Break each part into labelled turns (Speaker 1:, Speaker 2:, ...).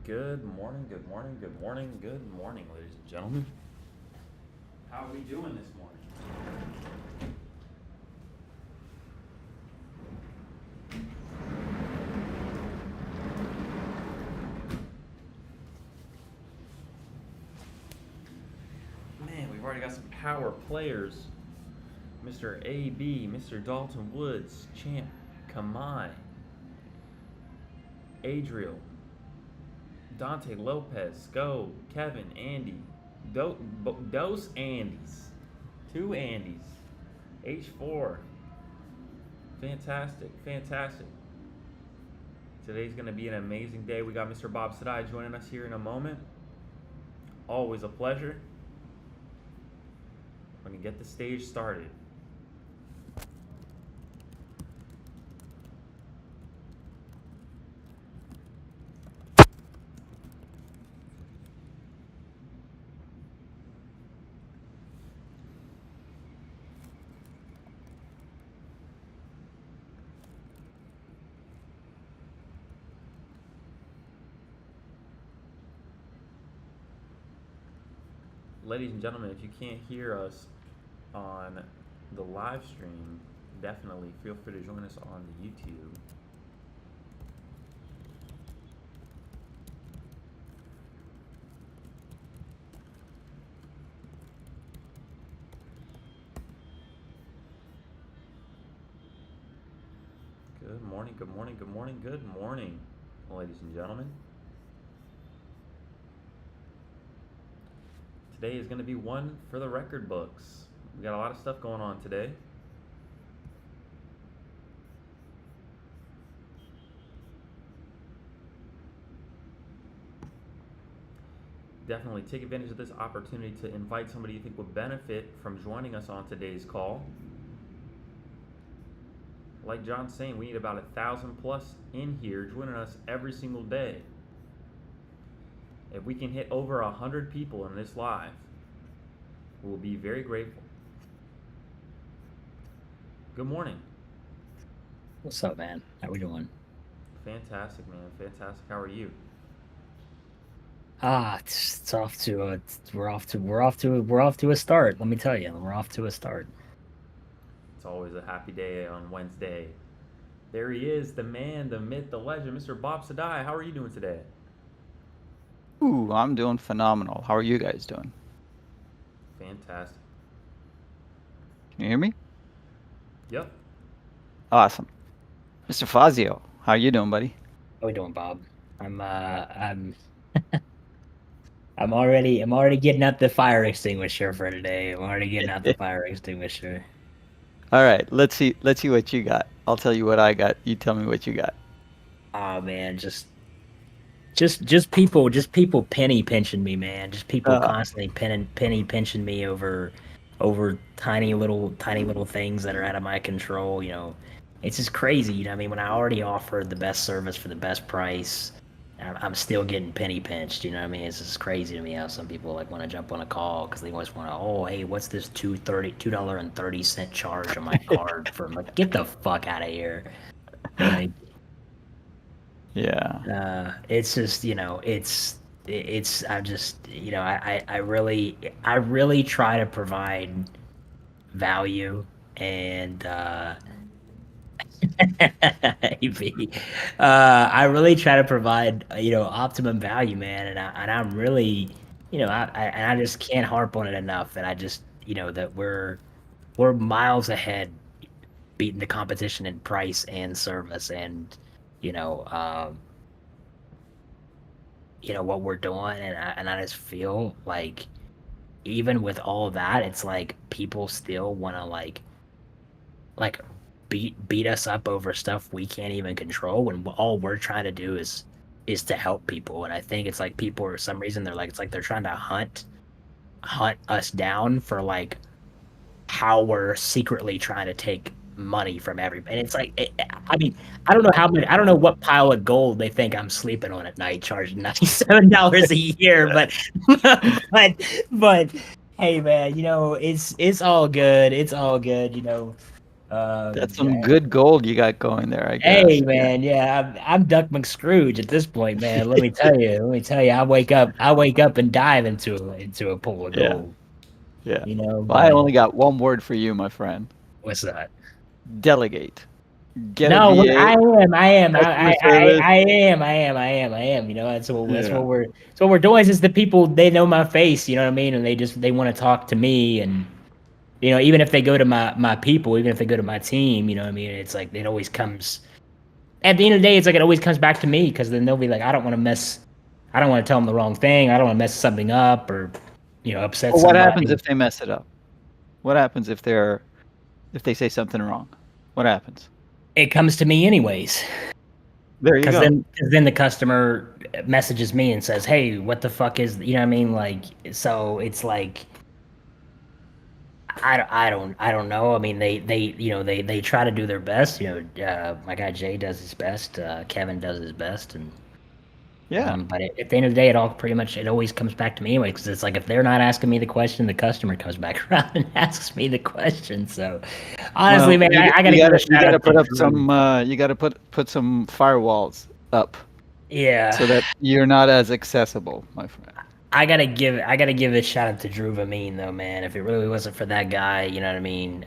Speaker 1: Good morning, good morning, good morning, good morning, ladies and gentlemen. How are we doing this morning? Man, we've already got some power players. Mr. AB, Mr. Dalton Woods, Champ Kamai, Adriel, Dante Lopez, Go, Kevin, Andy, Dose Andys, two Andys, H4. Fantastic, fantastic. Today's going to be an amazing day. We got Mr. Bob Sadai joining us here in a moment. Always a pleasure. We're going to get the stage started. Ladies and gentlemen, if you can't hear us on the live stream, definitely feel free to join us on the YouTube. Good morning, good morning, good morning, good morning, ladies and gentlemen. Today is going to be one for the record books. We got a lot of stuff going on today. Definitely take advantage of this opportunity to invite somebody you think would benefit from joining us on today's call. Like John's saying, we need about 1,000 plus in here joining us every single day. If we can hit over 100 people in this live, we'll be very grateful. Good morning.
Speaker 2: What's up, man? How we doing?
Speaker 1: Fantastic, man. Fantastic. How are you?
Speaker 2: It's off to a start. Let me tell you, we're off to a start.
Speaker 1: It's always a happy day on Wednesday. There he is, the man, the myth, the legend, Mr. Bob Sadai. How are you doing today?
Speaker 3: Ooh, I'm doing phenomenal. How are you guys doing?
Speaker 1: Fantastic.
Speaker 3: Can you hear me?
Speaker 1: Yep.
Speaker 3: Awesome. Mr. Fazio, how are you doing, buddy?
Speaker 2: How we doing, Bob? I'm I'm already getting out the fire extinguisher for today. I'm already getting out the fire extinguisher.
Speaker 3: All right, let's see what you got. I'll tell you what I got. You tell me what you got.
Speaker 2: Oh man, just people penny pinching me, man. Just people constantly penny pinching me over tiny little things that are out of my control. You know, it's just crazy. You know, I mean, when I already offered the best service for the best price, I'm still getting penny pinched. You know what I mean? It's just crazy to me how some people like want to jump on a call because they always want to. Oh, hey, what's this $2.30 charge on my card for? I'm like, get the fuck out of here. Like,
Speaker 3: Yeah.
Speaker 2: it's just, you know, I'm just, you know, I really try to provide value and I really try to provide, you know, optimum value, man, and I'm really, you know, I just can't harp on it enough that I just, you know, that we're miles ahead beating the competition in price and service and, you know, what we're doing, and I just feel like even with all that, it's like people still want to like beat us up over stuff we can't even control when all we're trying to do is to help people. And I think it's like people, for some reason, they're like, it's like they're trying to hunt us down for like how we're secretly trying to take money from everybody. And it's like, I mean, I don't know what pile of gold they think I'm sleeping on at night, charging $97 a year, but but hey, man, you know, it's all good. It's all good, you know.
Speaker 3: That's some good gold you got going there, I guess.
Speaker 2: Hey man, yeah, I'm Duck McScrooge at this point, man. Let me tell you, I wake up and dive into a pool of
Speaker 3: Yeah.
Speaker 2: gold.
Speaker 3: Yeah.
Speaker 2: You know,
Speaker 3: Well, I
Speaker 2: but
Speaker 3: only got one word for you, my friend.
Speaker 2: what's that?
Speaker 3: Delegate. Get a
Speaker 2: No,
Speaker 3: VA, customer service.
Speaker 2: I am. You know, that's what
Speaker 3: Yeah.
Speaker 2: we're doing. Is the people, they know my face. You know what I mean, and they want to talk to me, and you know, even if they go to my people, even if they go to my team, you know what I mean. It's like it always comes at the end of the day. It's like it always comes back to me, because then they'll be like, I don't want to tell them the wrong thing. I don't want to mess something up, or upset
Speaker 3: Well, what happens
Speaker 2: somebody.
Speaker 3: if they mess it up? What happens if they say something wrong? What happens?
Speaker 2: It comes to me anyways.
Speaker 3: There you
Speaker 2: Because
Speaker 3: go.
Speaker 2: then the customer messages me and says, "Hey, what the fuck is?" You know what I mean? Like, so it's like, I don't know. I mean, they try to do their best. You know, my guy Jay does his best. Kevin does his best, and
Speaker 3: Yeah.
Speaker 2: but at the end of the day, it always comes back to me anyway. Because it's like, if they're not asking me the question, the customer comes back around and asks me the question. So honestly,
Speaker 3: Well,
Speaker 2: man, I gotta give a
Speaker 3: you
Speaker 2: shout
Speaker 3: gotta
Speaker 2: out to
Speaker 3: put up
Speaker 2: Drew.
Speaker 3: some you gotta put some firewalls up
Speaker 2: Yeah.
Speaker 3: so that you're not as accessible, my friend.
Speaker 2: I gotta give a shout out to Drew Vamin though, man. If it really wasn't for that guy, you know what I mean,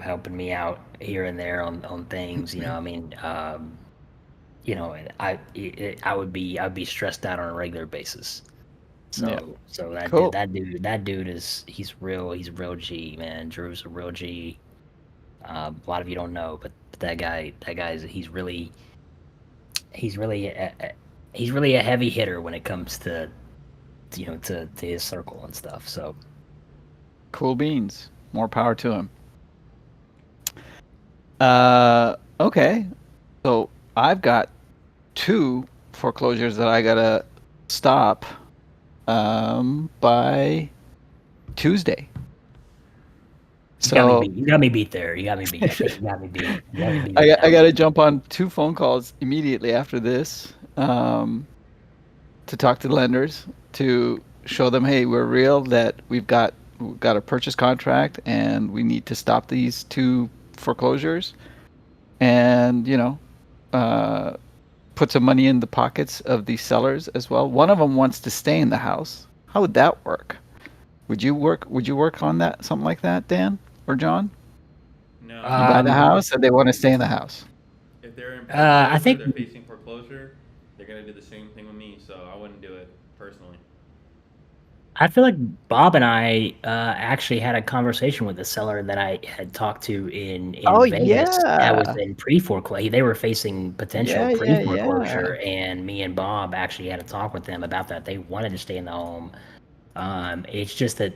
Speaker 2: helping me out here and there on things, you know, I mean, I'd be stressed out on a regular basis.
Speaker 3: Yeah.
Speaker 2: So
Speaker 3: Cool.
Speaker 2: that dude he's real G, man. Drew's a real G. A lot of you don't know, but he's really a heavy hitter when it comes to to his circle and stuff. So
Speaker 3: Cool beans. More power to him. Okay. So I've got 2 foreclosures that I gotta stop by Tuesday. So
Speaker 2: you got me beat there. You got me beat. You got me beat. You got me beat.
Speaker 3: I got to jump on 2 phone calls immediately after this to talk to the lenders, to show them, hey, we're real, that we've got a purchase contract and we need to stop these 2 foreclosures, and put some money in the pockets of the sellers as well. One of them wants to stay in the house. How would that work? Would you work on that, something like that, Dan or John?
Speaker 1: No.
Speaker 3: You buy the
Speaker 2: Um,
Speaker 3: house and they want to stay in the house.
Speaker 1: If they're in
Speaker 2: I
Speaker 1: foreclosure,
Speaker 2: think
Speaker 1: they're facing foreclosure, they're gonna do the same thing with me, so I wouldn't do it personally.
Speaker 2: I feel like Bob and I actually had a conversation with the seller that I had talked to
Speaker 3: Oh
Speaker 2: in Vegas. That was
Speaker 3: yeah.
Speaker 2: in pre-foreclosure. They were facing potential
Speaker 3: Yeah.
Speaker 2: pre-foreclosure, and me and Bob actually had a talk with them about that. They wanted to stay in the home. It's just that,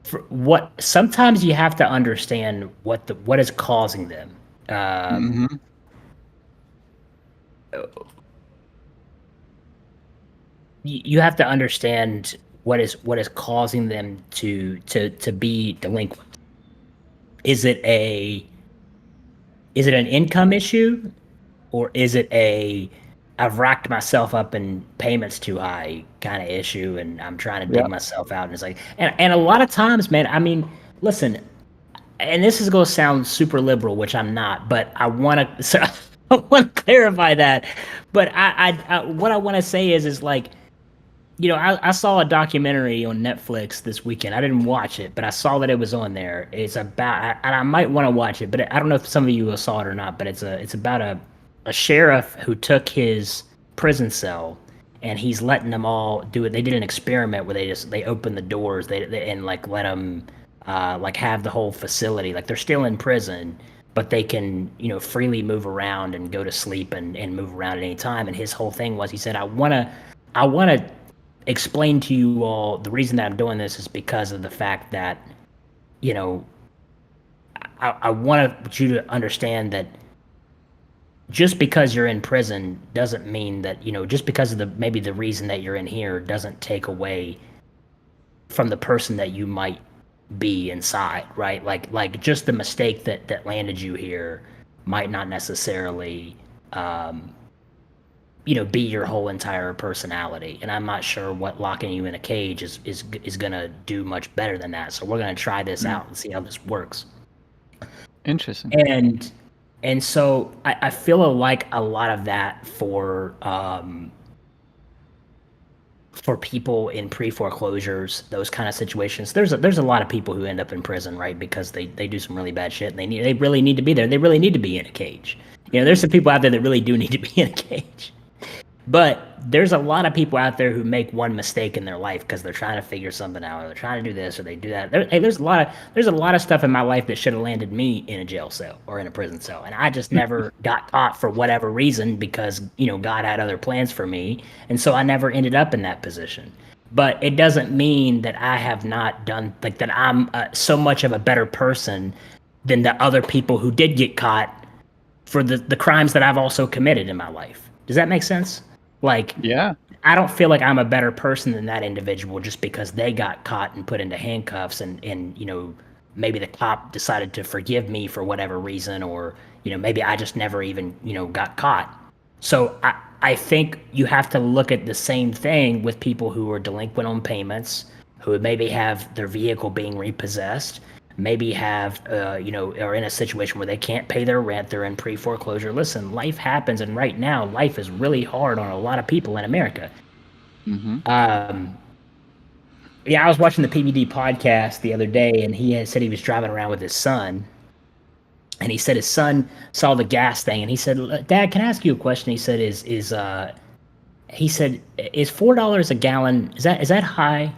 Speaker 2: for what sometimes you have to understand what is causing them. Um,
Speaker 3: Hmm.
Speaker 2: you have to understand what is causing them to be delinquent. Is it an income issue, or is it I've racked myself up in payments too high kind of issue, and I'm trying to dig
Speaker 3: Yeah.
Speaker 2: myself out? And it's like, and a lot of times, man, I mean, listen, and this is going to sound super liberal, which I'm not, but I want to, so I want to clarify that. But what I want to say is like, I saw a documentary on Netflix this weekend. I didn't watch it, but I saw that it was on there. It's about, and I might want to watch it, but I don't know if some of you saw it or not. But it's about a sheriff who took his prison cell, and he's letting them all do it. They did an experiment where they opened the doors, and like let them like have the whole facility. Like, they're still in prison, but they can freely move around and go to sleep and move around at any time. And his whole thing was, he said, I want to explain to you all, the reason that I'm doing this is because of the fact that, you know, I want you to understand that just because you're in prison doesn't mean that, just because of maybe the reason that you're in here doesn't take away from the person that you might be inside, right? Like just the mistake that landed you here might not necessarily, be your whole entire personality. And I'm not sure what locking you in a cage is gonna do much better than that. So we're gonna try this out and see how this works.
Speaker 3: Interesting.
Speaker 2: And so I feel like a lot of that for people in pre-foreclosures, those kind of situations, there's a lot of people who end up in prison, right? Because they do some really bad shit and they really need to be there. They really need to be in a cage. There's some people out there that really do need to be in a cage. But there's a lot of people out there who make one mistake in their life because they're trying to figure something out, or they're trying to do this, or they do that. There's a lot of stuff in my life that should have landed me in a jail cell or in a prison cell, and I just never got caught for whatever reason because God had other plans for me, and so I never ended up in that position. But it doesn't mean that I have not done like that. I'm so much of a better person than the other people who did get caught for the crimes that I've also committed in my life. Does that make sense? Like,
Speaker 3: Yeah.
Speaker 2: I don't feel like I'm a better person than that individual just because they got caught and put into handcuffs and maybe the cop decided to forgive me for whatever reason, or, maybe I just never even, got caught. So I think you have to look at the same thing with people who are delinquent on payments, who maybe have their vehicle being repossessed, maybe have are in a situation where they can't pay their rent, they're in pre-foreclosure. Listen, life happens, and right now life is really hard on a lot of people in America. Yeah, I was watching the PBD podcast the other day, and he had said he was driving around with his son, and he said his son saw the gas thing, and he said, "Dad, can I ask you a question?" He said, "Is $4 a gallon, is that high?"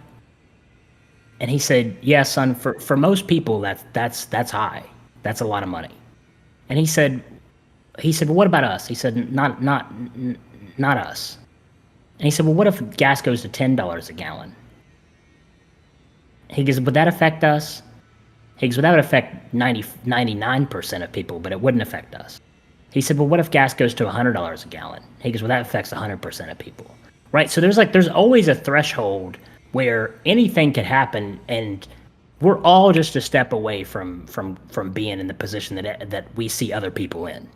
Speaker 2: And he said, "Yeah, son, for most people that's high. That's a lot of money." And he said, "Well, what about us?" He said, "Not us." And he said, "Well, what if gas goes to $10 a gallon?" He goes, "Would that affect us?" He goes, "Well, that would affect 99% of people, but it wouldn't affect us." He said, "Well, what if gas goes to $100 a gallon?" He goes, "Well, that affects 100% of people." Right? So there's always a threshold where anything could happen, and we're all just a step away from being in the position that we see other people in.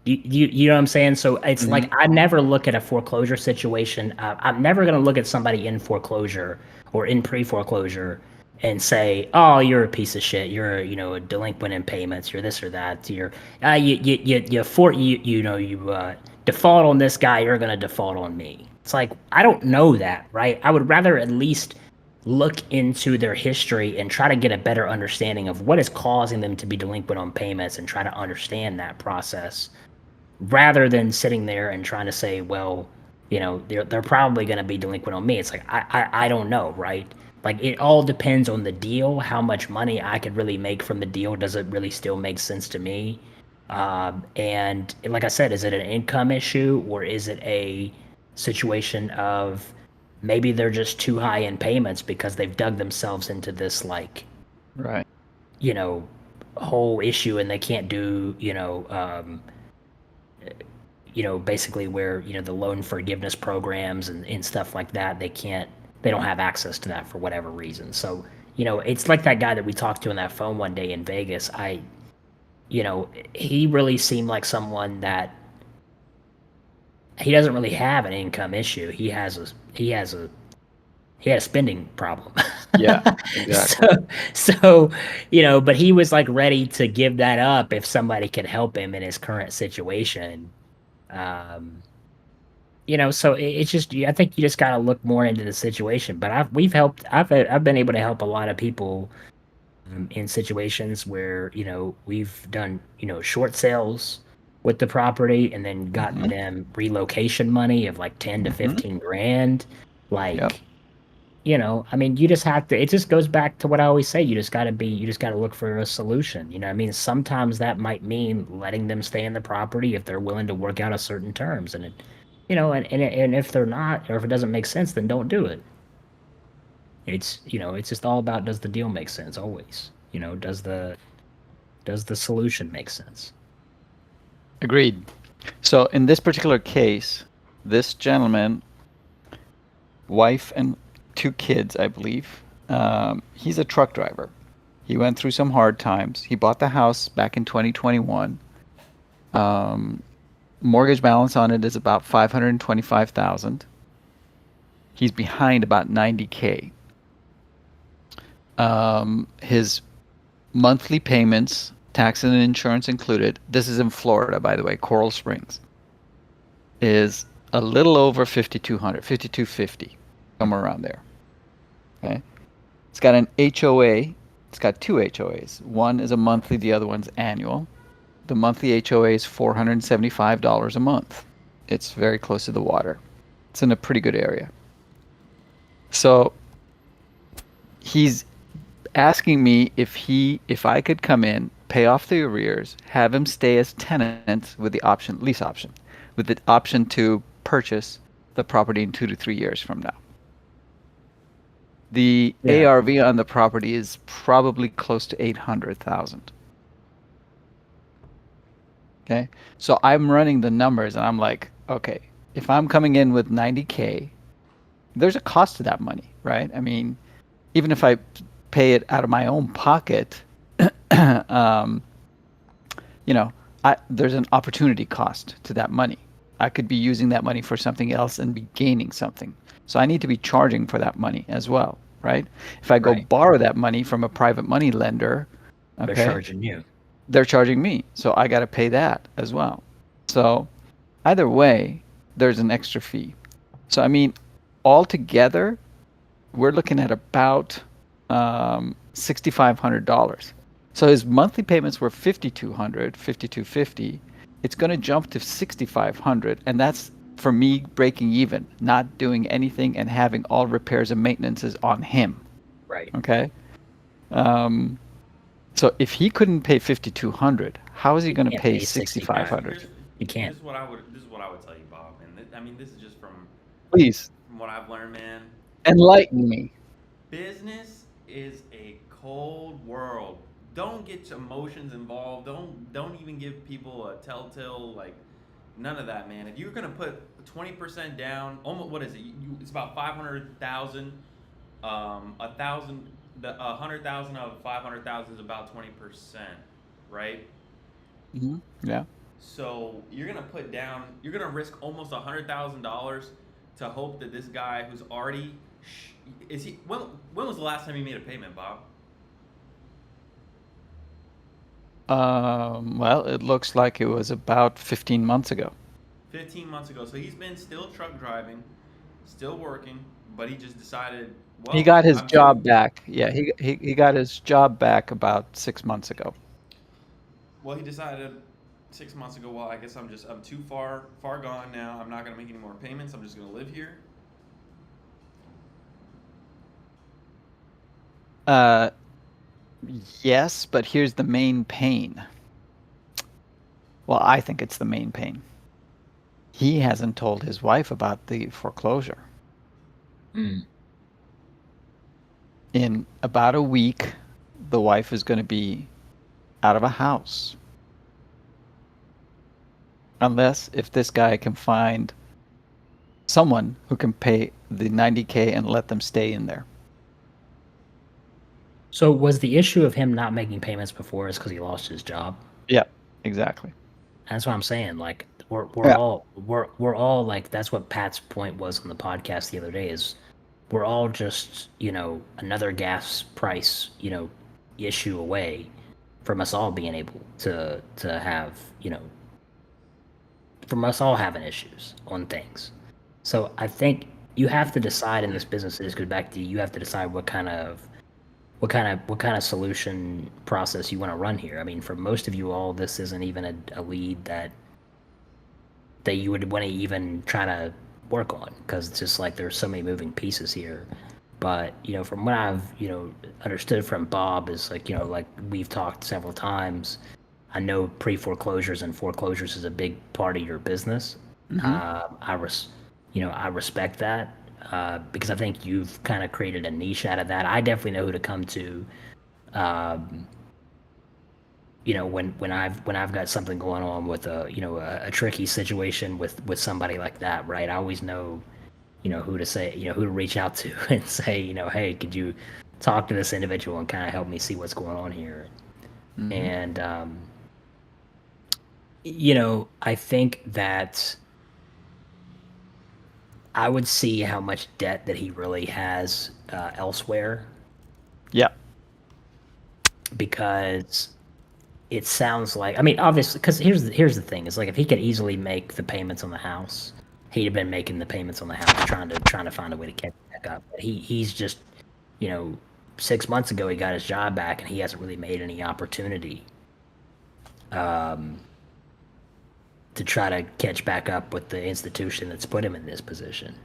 Speaker 2: You know what I'm saying? So it's like I never look at a foreclosure situation. I'm never going to look at somebody in foreclosure or in pre-foreclosure and say, "Oh, you're a piece of shit. You're a delinquent in payments. You're this or that. You're default on this guy. You're going to default on me." It's like I don't know that, right? I would rather at least look into their history and try to get a better understanding of what is causing them to be delinquent on payments and try to understand that process, rather than sitting there and trying to say, well, they're probably going to be delinquent on me. It's like I don't know, right? Like it all depends on the deal, how much money I could really make from the deal. Does it really still make sense to me? And like I said, is it an income issue, or is it a situation of maybe they're just too high in payments because they've dug themselves into this
Speaker 3: Right.
Speaker 2: whole issue, and they can't do basically where the loan forgiveness programs and stuff like that, they don't have access to that for whatever reason. So it's like that guy that we talked to on that phone one day in Vegas. He really seemed like someone that he doesn't really have an income issue. He had a spending problem.
Speaker 3: Yeah, exactly.
Speaker 2: So but he was like ready to give that up if somebody could help him in his current situation. So it's just, I think you just got to look more into the situation. But I've been able to help a lot of people in situations where we've done short sales with the property and then gotten them relocation money of like 10 to 15 grand. Like, I mean, you just have to, it just goes back to what I always say. You just got to look for a solution. I mean, sometimes that might mean letting them stay in the property if they're willing to work out a certain terms. And and if they're not, or if it doesn't make sense, then don't do it. It's just all about, does the deal make sense always? Does the solution make sense?
Speaker 3: Agreed. So in this particular case, this gentleman, wife and 2 kids, I believe, he's a truck driver. He went through some hard times. He bought the house back in 2021. Mortgage balance on it is about $525,000. He's behind about $90K. His monthly payments, tax and insurance included. This is in Florida, by the way, Coral Springs, is a little over 5,200, 5,250, somewhere around there. Okay. It's got an HOA. It's got two HOAs. One is a monthly, the other one's annual. The monthly HOA is $475 a month. It's very close to the water. It's in a pretty good area. So he's asking me if I could come in, pay off the arrears, have him stay as tenant with the option, lease option, with the option to purchase the property in 2 to 3 years from now. The
Speaker 2: Yeah.
Speaker 3: ARV on the property is probably close to 800,000. Okay, so I'm running the numbers and I'm like, okay, if I'm coming in with 90K, there's a cost to that money, right? I mean, even if I pay it out of my own pocket, um, you know, there's an opportunity cost to that money. I could be using that money for something else and be gaining something. So I need to be charging for that money as well, right? If I go
Speaker 2: Right.
Speaker 3: borrow that money from a private money lender,
Speaker 2: They're
Speaker 3: okay,
Speaker 2: charging you.
Speaker 3: they're charging me. So I got to pay that as well. So either way, there's an extra fee. So, I mean, altogether, we're looking at about $6,500. So his monthly payments were $5,200, $5,250. It's going to jump to $6,500, and that's for me breaking even, not doing anything, and having all repairs and maintenances on him.
Speaker 2: Right.
Speaker 3: Okay. So if he couldn't pay $5,200, how is he going to
Speaker 2: can't
Speaker 3: pay
Speaker 2: pay
Speaker 3: $6,500?
Speaker 2: You can't.
Speaker 1: This is what I would tell you, Bob. And I mean, this is just from
Speaker 3: Please
Speaker 1: what I've learned, man.
Speaker 3: enlighten me.
Speaker 1: Business is a cold world. Don't get your emotions involved. Don't even give people a telltale, like, none of that, man. If you're gonna put 20% down, almost, what is it? It's about 500,000. 1,000. The 100,000 of 500,000 is about 20%, right?
Speaker 3: Yeah.
Speaker 1: So you're gonna risk almost $100,000 to hope that this guy who's already is he when was the last time he made a payment, Bob?
Speaker 3: Well, it looks like it was about 15 months ago.
Speaker 1: 15 months ago. So he's been still truck driving, still working, but he just decided,
Speaker 3: He
Speaker 1: well,
Speaker 3: got his
Speaker 1: I'm too.
Speaker 3: job back. Yeah, he got his job back about 6 months ago.
Speaker 1: Well, he decided 6 months ago. Well, I guess I'm too far gone now. I'm not gonna make any more payments. I'm just gonna live here.
Speaker 3: Uh, yes, but here's the main pain. Well, I think it's the main pain. He hasn't told his wife about the foreclosure.
Speaker 2: Mm.
Speaker 3: In about a week, the wife is going to be out of a house. Unless if this guy can find someone who can pay the 90K and let them stay in there.
Speaker 2: So was the issue of him not making payments before is because he lost his job?
Speaker 3: Yeah, exactly.
Speaker 2: That's what I'm saying. Like we're
Speaker 3: Yeah.
Speaker 2: all like that's what Pat's point was on the podcast the other day is we're all just, another gas price, issue away from us all being able to have, from us all having issues on things. So I think you have to decide in this business, this goes back to you have to decide what kind of solution process you want to run here. I mean, for most of you all, this isn't even a lead that you would want to even try to work on because it's just like there's so many moving pieces here. But from what I've understood from Bob is like like we've talked several times. I know pre-foreclosures and foreclosures is a big part of your business. I respect that. Because I think you've kind of created a niche out of that. I definitely know who to come to. When I've got something going on with a tricky situation with somebody like that, right? I always know, who to say, who to reach out to and say, hey, could you talk to this individual and kind of help me see what's going on here? And I think that I would see how much debt that he really has elsewhere.
Speaker 3: Yeah.
Speaker 2: because it sounds like, I mean, obviously, because here's the thing: is like if he could easily make the payments on the house, he'd have been making the payments on the house, trying to find a way to catch back up. But he's just, 6 months ago he got his job back, and he hasn't really made any opportunity to try to catch back up with the institution that's put him in this position.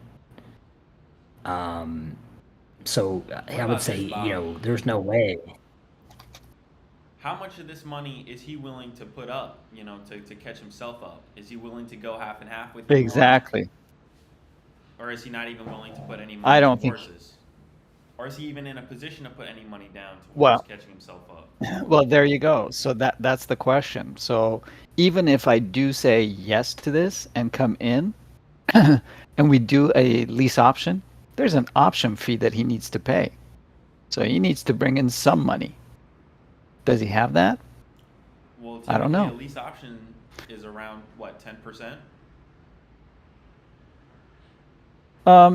Speaker 2: So I would say, there's no way.
Speaker 1: How much of this money is he willing to put up, to catch himself up? Is he willing to go half and half with you?
Speaker 3: Exactly.
Speaker 1: Or is he not even willing to put any money
Speaker 3: I don't
Speaker 1: towards
Speaker 3: think.
Speaker 1: this? Or is he even in a position to put any money down towards
Speaker 3: Well,
Speaker 1: catching himself up?
Speaker 3: well, there you go. So that's the question. So even if I do say yes to this and come in, and we do a lease option, there's an option fee that he needs to pay. So he needs to bring in some money. Does he have that?
Speaker 1: Well,
Speaker 3: I don't know.
Speaker 1: a lease option is around, what, 10%?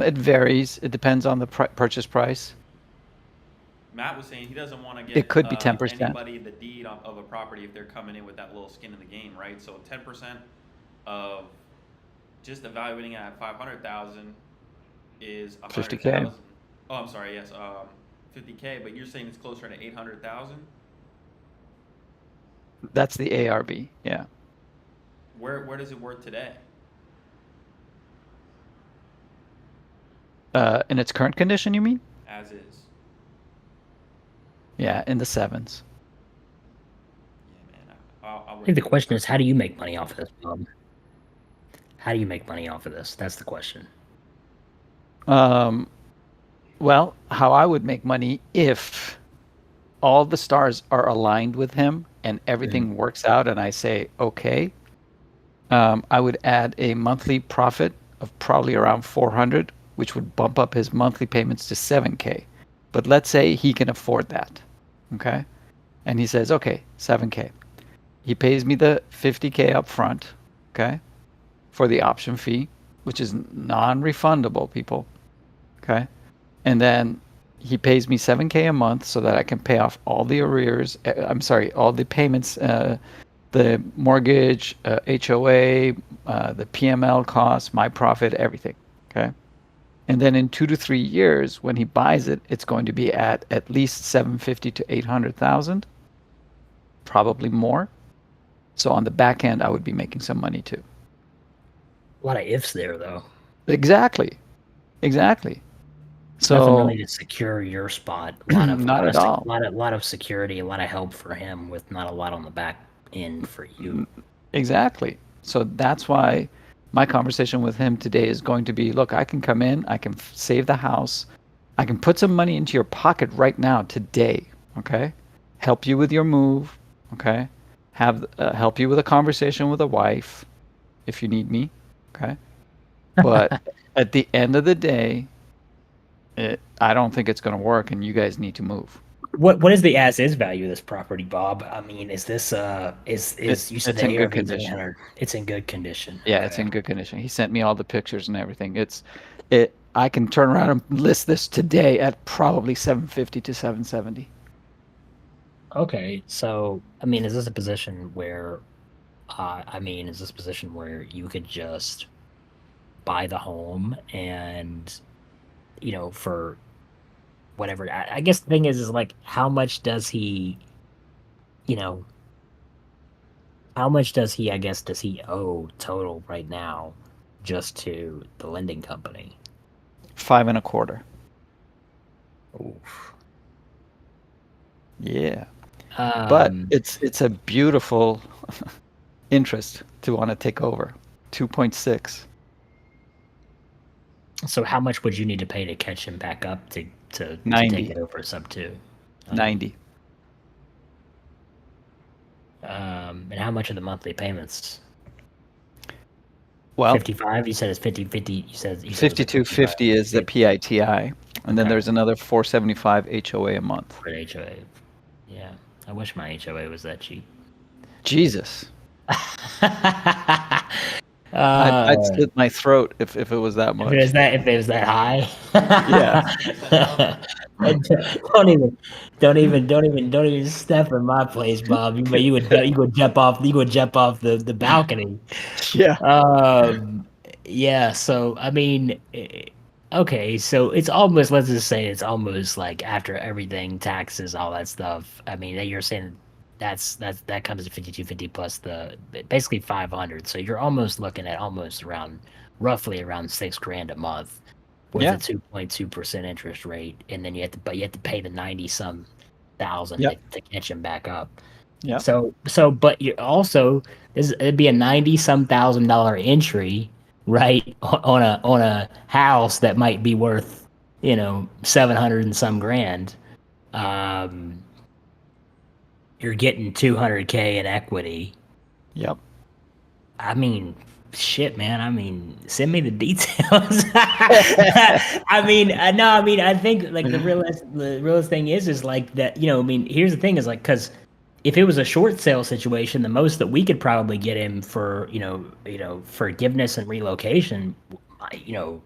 Speaker 3: It varies. It depends on the purchase price.
Speaker 1: Matt was saying he doesn't want to
Speaker 3: It
Speaker 1: get
Speaker 3: could be 10%.
Speaker 1: anybody the deed of a property if they're coming in with that little skin in the game, right? So 10% of just evaluating at 500,000 is
Speaker 3: 50K.
Speaker 1: 100,000. Oh, I'm sorry. Yes, 50K. But you're saying it's closer to 800,000.
Speaker 3: That's the ARV. Yeah.
Speaker 1: Where does it worth today?
Speaker 3: In its current condition, you mean?
Speaker 1: As is.
Speaker 3: Yeah, in the sevens.
Speaker 1: Yeah, man.
Speaker 2: I think the question is, how do you make money off of this, Bob? How do you make money off of this? That's the question.
Speaker 3: Well, how I would make money if all the stars are aligned with him and everything works out and I say, okay, I would add a monthly profit of probably around 400, which would bump up his monthly payments to 7K. But let's say he can afford that, okay? And he says, okay, 7K. He pays me the 50K up front, okay, for the option fee, which is non-refundable, people, okay? And then he pays me 7K a month so that I can pay off all the arrears. All the payments, the mortgage, HOA, the PML costs, my profit, everything, okay? And then in 2 to 3 years, when he buys it, it's going to be at least 750 to 800,000, probably more. So on the back end, I would be making some money too.
Speaker 2: A lot of ifs there, though.
Speaker 3: Exactly. So
Speaker 2: nothing really to secure your spot. A lot of
Speaker 3: not at all.
Speaker 2: A lot of security, a lot of help for him with not a lot on the back end for you.
Speaker 3: Exactly. So that's why my conversation with him today is going to be, look, I can come in, I can save the house, I can put some money into your pocket right now, today, okay? Help you with your move, okay? Help you with a conversation with a wife, if you need me, okay? But at the end of the day, I don't think it's going to work, and you guys need to move.
Speaker 2: What is the as is value of this property, Bob? I mean, is this you said
Speaker 3: it's in good condition.
Speaker 2: It's in good condition.
Speaker 3: Yeah,
Speaker 2: Okay.
Speaker 3: It's in good condition. He sent me all the pictures and everything. I can turn around and list this today at probably 750 to 770.
Speaker 2: Okay, so I mean, is this a position where you could just buy the home and, for whatever? I guess the thing is like, how much does he, does he owe total right now just to the lending company?
Speaker 3: 5.25.
Speaker 2: Oof.
Speaker 3: Yeah. But it's a beautiful interest to want to take over. 2.6.
Speaker 2: So how much would you need to pay to catch him back up to
Speaker 3: 90.
Speaker 2: take it over sub 2?
Speaker 3: 90.
Speaker 2: And how much are the monthly payments?
Speaker 3: Well,
Speaker 2: 55. You said it's 50. You said
Speaker 3: 5250 is the PITI, and then there's another 475 HOA a month.
Speaker 2: For HOA. Yeah, I wish my HOA was that cheap.
Speaker 3: Jesus. I'd slit my throat if it was that much.
Speaker 2: If it was that high.
Speaker 3: Yeah.
Speaker 2: And don't even step in my place, Bob. You would jump off the balcony.
Speaker 3: Yeah.
Speaker 2: Yeah. So I mean, okay. So it's almost, let's just say it's almost like after everything, taxes, all that stuff. I mean, you're saying that comes to 5250 plus the basically 500. So you're almost looking at almost around roughly around $6,000 a month with
Speaker 3: Yeah.
Speaker 2: a 2.2% interest rate, and then you have to pay the 90 some thousand
Speaker 3: Yep.
Speaker 2: to catch him back up.
Speaker 3: Yep.
Speaker 2: But you also, it'd be a 90 some $1,000 entry, right, on a house that might be worth, 700 and some grand. Um, you're getting 200K in equity.
Speaker 3: Yep.
Speaker 2: I mean, shit, man. I mean, send me the details. I mean, no, I mean, I think like the realest thing is like that. I mean, here's the thing: is like because if it was a short sale situation, the most that we could probably get him for forgiveness and relocation, you know,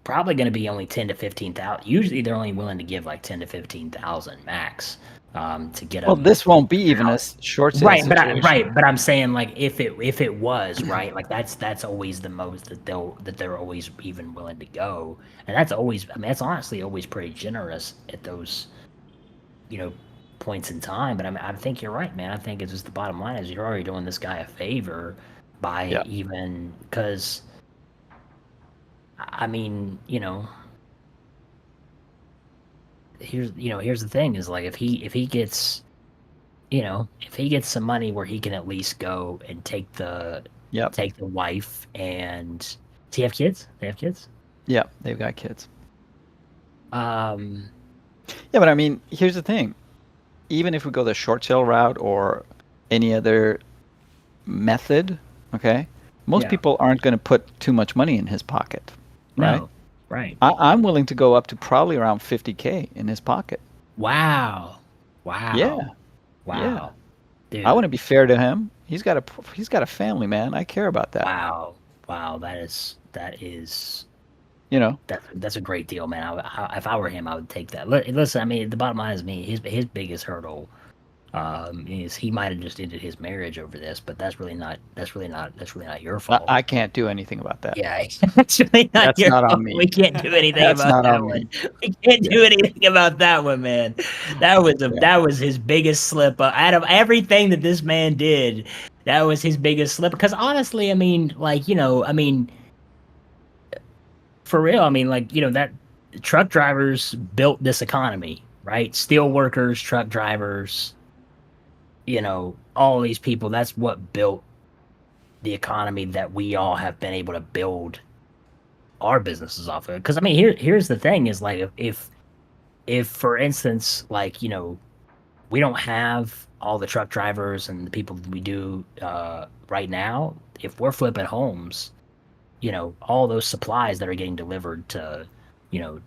Speaker 2: probably going to be only 10 to 15,000. Usually, they're only willing to give like 10 to 15,000 max to get
Speaker 3: Well,
Speaker 2: him.
Speaker 3: this won't be even a short sale situation.
Speaker 2: But I'm saying like if it was right, like that's always the most that they're always even willing to go, and that's always, I mean, that's honestly always pretty generous at those, points in time. But I think you're right, man. I think it's just the bottom line is you're already doing this guy a favor by
Speaker 3: Yeah.
Speaker 2: even because, I mean, here's the thing is like if he gets some money where he can at least go and take the
Speaker 3: Yep.
Speaker 2: wife and does he have kids? They have kids?
Speaker 3: Yeah, they've got kids.
Speaker 2: Um
Speaker 3: Yeah, but I mean, here's the thing. Even if we go the short sale route or any other method, okay, most
Speaker 2: Yeah.
Speaker 3: people aren't going to put too much money in his pocket, right?
Speaker 2: No. Right.
Speaker 3: I'm willing to go up to probably around 50K in his pocket.
Speaker 2: Wow.
Speaker 3: Yeah,
Speaker 2: Wow.
Speaker 3: yeah.
Speaker 2: Dude.
Speaker 3: I want to be fair to him. He's got a family, man. I care about that.
Speaker 2: Wow. That is that's a great deal, man. If I were him, I would take that. Listen, I mean, the bottom line is his biggest hurdle is he might have just ended his marriage over this, but that's really not your fault.
Speaker 3: I can't do anything about that.
Speaker 2: Yeah, it's really not
Speaker 3: That's
Speaker 2: your
Speaker 3: not on
Speaker 2: fault.
Speaker 3: me.
Speaker 2: We can't do anything
Speaker 3: That's
Speaker 2: about
Speaker 3: not
Speaker 2: that
Speaker 3: on
Speaker 2: one.
Speaker 3: me.
Speaker 2: We can't do anything about that one, man. That was his biggest slip up. Out of everything that this man did, that was his biggest slip. Because honestly, I mean, like, for real, I mean, like, that truck drivers built this economy, right? Steel workers, truck drivers, all these people, that's what built the economy that we all have been able to build our businesses off of. Because I mean, here's the thing: is like if for instance, like we don't have all the truck drivers and the people that we do right now. If we're flipping homes, all those supplies that are getting delivered to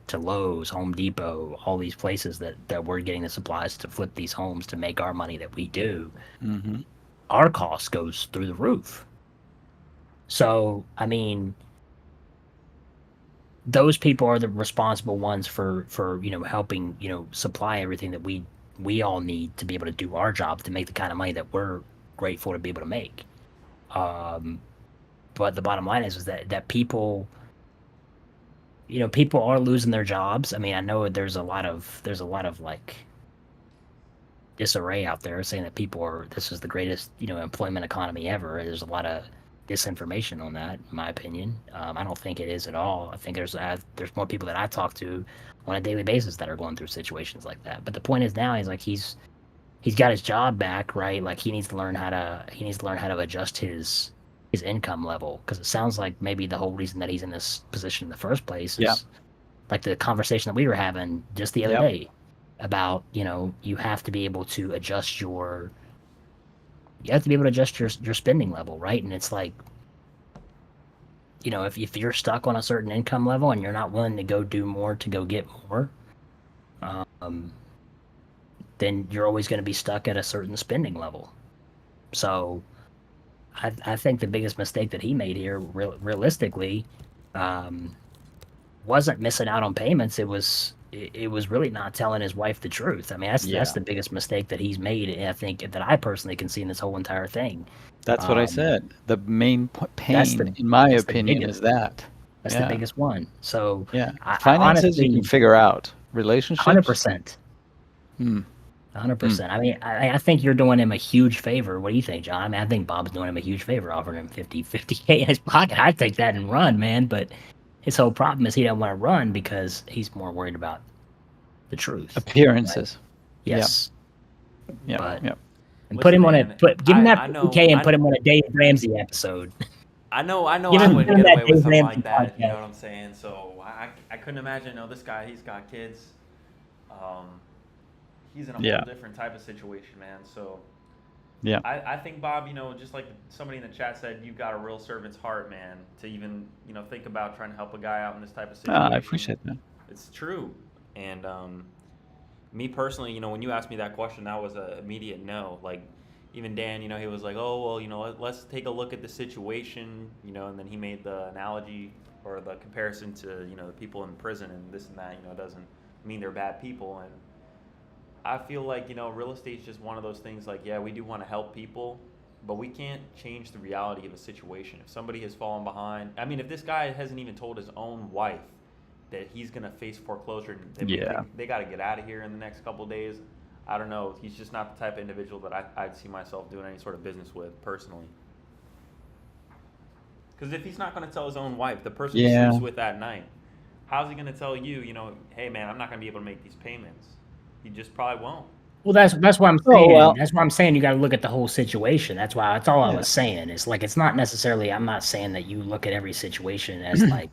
Speaker 2: to Lowe's, Home Depot, all these places that we're getting the supplies to flip these homes to make our money that we do,
Speaker 3: Mm-hmm.
Speaker 2: our cost goes through the roof. So, I mean, those people are the responsible ones for helping, supply everything that we all need to be able to do our job to make the kind of money that we're grateful to be able to make. But the bottom line is that people, people are losing their jobs. I mean, I know there's a lot of like disarray out there saying that this is the greatest, employment economy ever. There's a lot of disinformation on that, in my opinion. I don't think it is at all. I think there's more people that I talk to on a daily basis that are going through situations like that. But the point is now he's like, he's got his job back, right? Like he needs to learn how to adjust his income level, because it sounds like maybe the whole reason that he's in this position in the first place is like the conversation that we were having just the other day about, you have to be able to adjust your spending level, right? And it's like, if you're stuck on a certain income level and you're not willing to go do more to go get more, then you're always going to be stuck at a certain spending level. So I think the biggest mistake that he made here, realistically, wasn't missing out on payments. It was it was really not telling his wife the truth. I mean, that's
Speaker 3: Yeah.
Speaker 2: the biggest mistake that he's made. I think that I personally can see in this whole entire thing.
Speaker 3: That's what I
Speaker 2: Um,
Speaker 3: said. The main
Speaker 2: that's
Speaker 3: pain,
Speaker 2: the
Speaker 3: in my
Speaker 2: that's the
Speaker 3: opinion,
Speaker 2: biggest
Speaker 3: is that.
Speaker 2: that's the
Speaker 3: Yeah.
Speaker 2: biggest one. So
Speaker 3: Yeah.
Speaker 2: I
Speaker 3: Finances you can
Speaker 2: honestly,
Speaker 3: figure out. Relationships?
Speaker 2: 100%.
Speaker 3: Hmm. Hmm.
Speaker 2: 100%. I mean, I think you're doing him a huge favor. What do you think, John? I mean, I think Bob's doing him a huge favor, offering him 50K in his pocket. I'd take that and run, man. But his whole problem is he doesn't want to run because he's more worried about the truth. Right?
Speaker 3: Appearances. Yeah.
Speaker 2: Yes.
Speaker 3: Yeah.
Speaker 2: But
Speaker 3: Yeah.
Speaker 2: and put
Speaker 1: Listen,
Speaker 2: him on a
Speaker 1: man,
Speaker 2: give him that
Speaker 1: I know
Speaker 2: 50K and put him on a Dave Ramsey episode.
Speaker 1: I know
Speaker 2: Give
Speaker 1: I
Speaker 2: him
Speaker 1: wouldn't
Speaker 2: give him
Speaker 1: get
Speaker 2: that
Speaker 1: away with
Speaker 2: Dave
Speaker 1: something
Speaker 2: Ramsey
Speaker 1: like that. You know
Speaker 2: podcast.
Speaker 1: what I'm saying? So I couldn't imagine. This guy, he's got kids. Um, he's in a
Speaker 3: Yeah.
Speaker 1: whole different type of situation, man. So
Speaker 3: Yeah.
Speaker 1: I think Bob, just like somebody in the chat said, you've got a real servant's heart, man, to even think about trying to help a guy out in this type of
Speaker 3: I
Speaker 1: situation.
Speaker 3: appreciate that.
Speaker 1: It's true, and me personally, when you asked me that question, that was an immediate no. Like, even Dan, he was like, oh, well, let's take a look at the situation, and then he made the analogy or the comparison to, the people in prison and this and that, doesn't mean they're bad people. And I feel like, real estate's just one of those things like, yeah, we do want to help people, but we can't change the reality of a situation. If somebody has fallen behind, I mean, if this guy hasn't even told his own wife that he's going to face foreclosure,
Speaker 3: Yeah.
Speaker 1: they got to get out of here in the next couple of days. I don't know. He's just not the type of individual that I'd see myself doing any sort of business with personally. Because if he's not going to tell his own wife, the person he
Speaker 3: Yeah.
Speaker 1: sleeps with at night, how's he going to tell you, hey, man, I'm not going to be able to make these payments? He just probably won't.
Speaker 2: Well, that's what I'm
Speaker 3: Oh,
Speaker 2: saying.
Speaker 3: well.
Speaker 2: That's why I'm saying you got to look at the whole situation. That's all I
Speaker 3: Yeah.
Speaker 2: was saying. It's like it's not necessarily. I'm not saying that you look at every situation as like,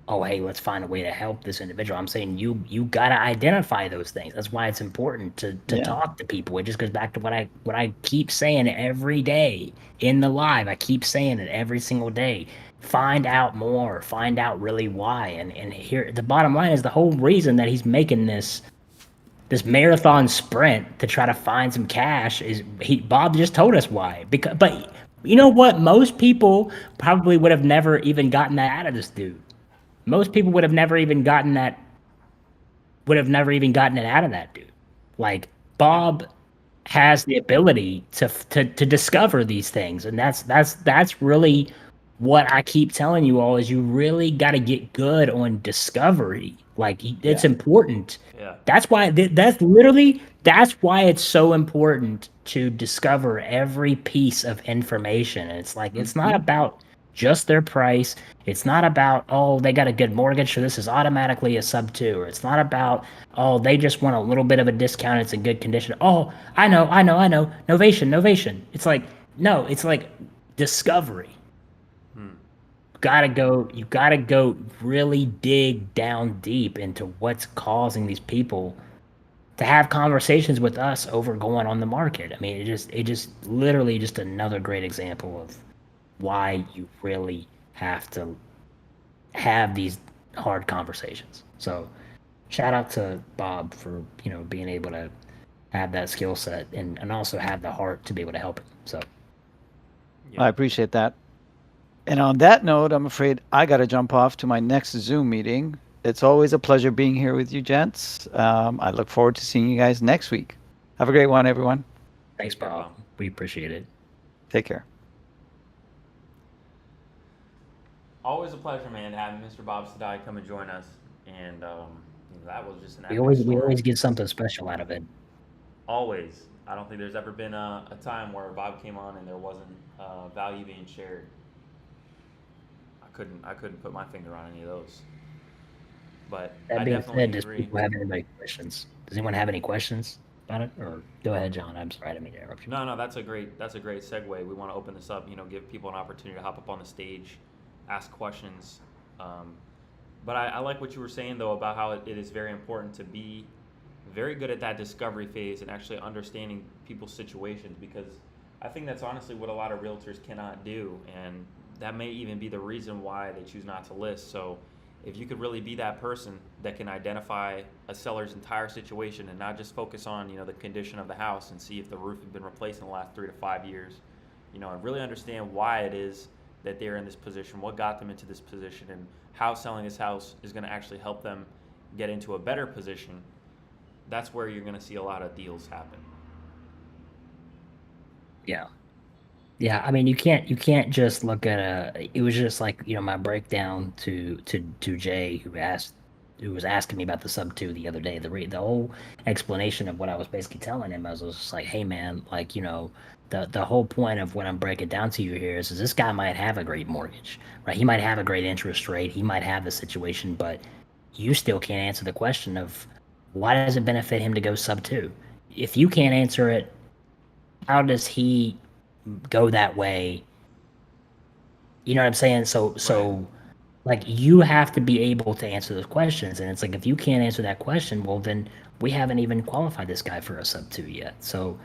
Speaker 2: oh, hey, let's find a way to help this individual. I'm saying you got to identify those things. That's why it's important to
Speaker 3: Yeah.
Speaker 2: talk to people. It just goes back to what I keep saying every day in the live. I keep saying it every single day. Find out more. Find out really why. And here the bottom line is the whole reason that he's making this marathon sprint to try to find some cash is Bob just told us why. But you know what? Most people probably would have never even gotten that out of this dude. Most people would have never even gotten that. Would have never even gotten it out of that dude. Like Bob has the ability to discover these things, and that's really what I keep telling you all is you really got to get good on discovery. Like it's
Speaker 3: Yeah.
Speaker 2: important.
Speaker 1: Yeah.
Speaker 2: That's why that's why it's so important to discover every piece of information. And it's like it's not about just their price. It's not about, oh, they got a good mortgage, so this is automatically a sub 2. Or it's not about, oh, they just want a little bit of a discount, it's in good condition. Oh, I know. Novation. It's like, no, it's like discovery. You gotta go really dig down deep into what's causing these people to have conversations with us over going on the market. I mean, it just literally just another great example of why you really have to have these hard conversations. So shout out to Bob for, being able to have that skill set and also have the heart to be able to help him. So
Speaker 3: I appreciate that. And on that note, I'm afraid I got to jump off to my next Zoom meeting. It's always a pleasure being here with you, gents. I look forward to seeing you guys next week. Have a great one, everyone.
Speaker 2: thanks, Bob. We appreciate it.
Speaker 3: Take care.
Speaker 1: Always a pleasure, man, having Mr. Bob Sadai come and join us. And that was just an
Speaker 2: We
Speaker 1: epic story.
Speaker 2: always get something special out of it.
Speaker 1: Always. I don't think there's ever been a time where Bob came on and there wasn't value being shared. I couldn't put my finger on any of those. But
Speaker 2: That
Speaker 1: I
Speaker 2: being
Speaker 1: definitely
Speaker 2: said, does
Speaker 1: agree.
Speaker 2: people have any questions? Does anyone have any questions about it? Or go ahead, John. I'm sorry, I didn't mean to interrupt you.
Speaker 1: No, that's a great segue. We want to open this up, give people an opportunity to hop up on the stage, ask questions. But I like what you were saying though about how it is very important to be very good at that discovery phase and actually understanding people's situations, because I think that's honestly what a lot of realtors cannot do, and that may even be the reason why they choose not to list. So if you could really be that person that can identify a seller's entire situation and not just focus on, the condition of the house and see if the roof has been replaced in the last 3 to 5 years, and really understand why it is that they're in this position, what got them into this position, and how selling this house is going to actually help them get into a better position, that's where you're going to see a lot of deals happen.
Speaker 2: Yeah. Yeah, I mean, you can't just look at it was just like, my breakdown to Jay, who was asking me about the sub 2 the other day. The whole explanation of what I was basically telling him, I was just like, "Hey man, like, the whole point of what I'm breaking down to you here is this guy might have a great mortgage, right? He might have a great interest rate, he might have the situation, but you still can't answer the question of why does it benefit him to go sub 2? If you can't answer it, how does he go that way? You know what I'm saying? So like you have to be able to answer those questions, and it's like if you can't answer that question, well then we haven't even qualified this guy for a sub 2 yet. So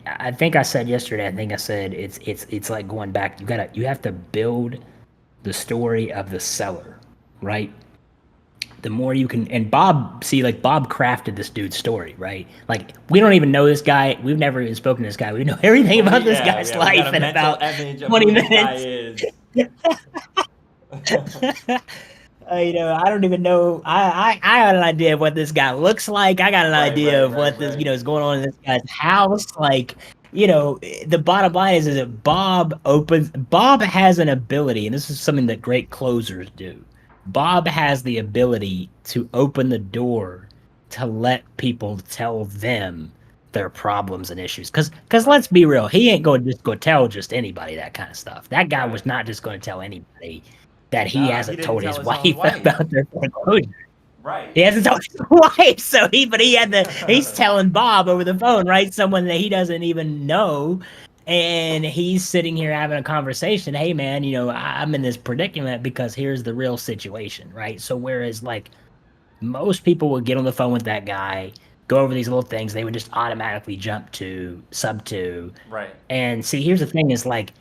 Speaker 2: I think I said yesterday, I think I said it's like going back. You have to build the story of the seller, right? The more you can, and like Bob crafted this dude's story, right? Like we don't even know this guy. We've never even spoken to this guy. We know everything about this guy's life in about
Speaker 1: Image of
Speaker 2: 20
Speaker 1: who this guy
Speaker 2: minutes.
Speaker 1: is.
Speaker 2: I don't even know. I got an idea of what this guy looks like. I got an idea of what this,
Speaker 1: Right.
Speaker 2: is going on in this guy's house. Like, the bottom line is that Bob has an ability, and this is something that great closers do. Bob has the ability to open the door to let people tell them their problems and issues. Cause let's be real, he ain't going to just go tell just anybody that kind of stuff. That guy was not just going to tell anybody that he
Speaker 1: Nah, he
Speaker 2: hasn't
Speaker 1: didn't
Speaker 2: told
Speaker 1: tell
Speaker 2: his
Speaker 1: his own
Speaker 2: wife
Speaker 1: wife.
Speaker 2: about their foreclosure.
Speaker 1: Right.
Speaker 2: He hasn't told his wife, but he's telling Bob over the phone, right? Someone that he doesn't even know. And he's sitting here having a conversation. Hey man, I'm in this predicament because here's the real situation, right? So whereas like most people would get on the phone with that guy, go over these little things, they would just automatically jump to sub 2.
Speaker 1: Right.
Speaker 2: And see, here's the thing is like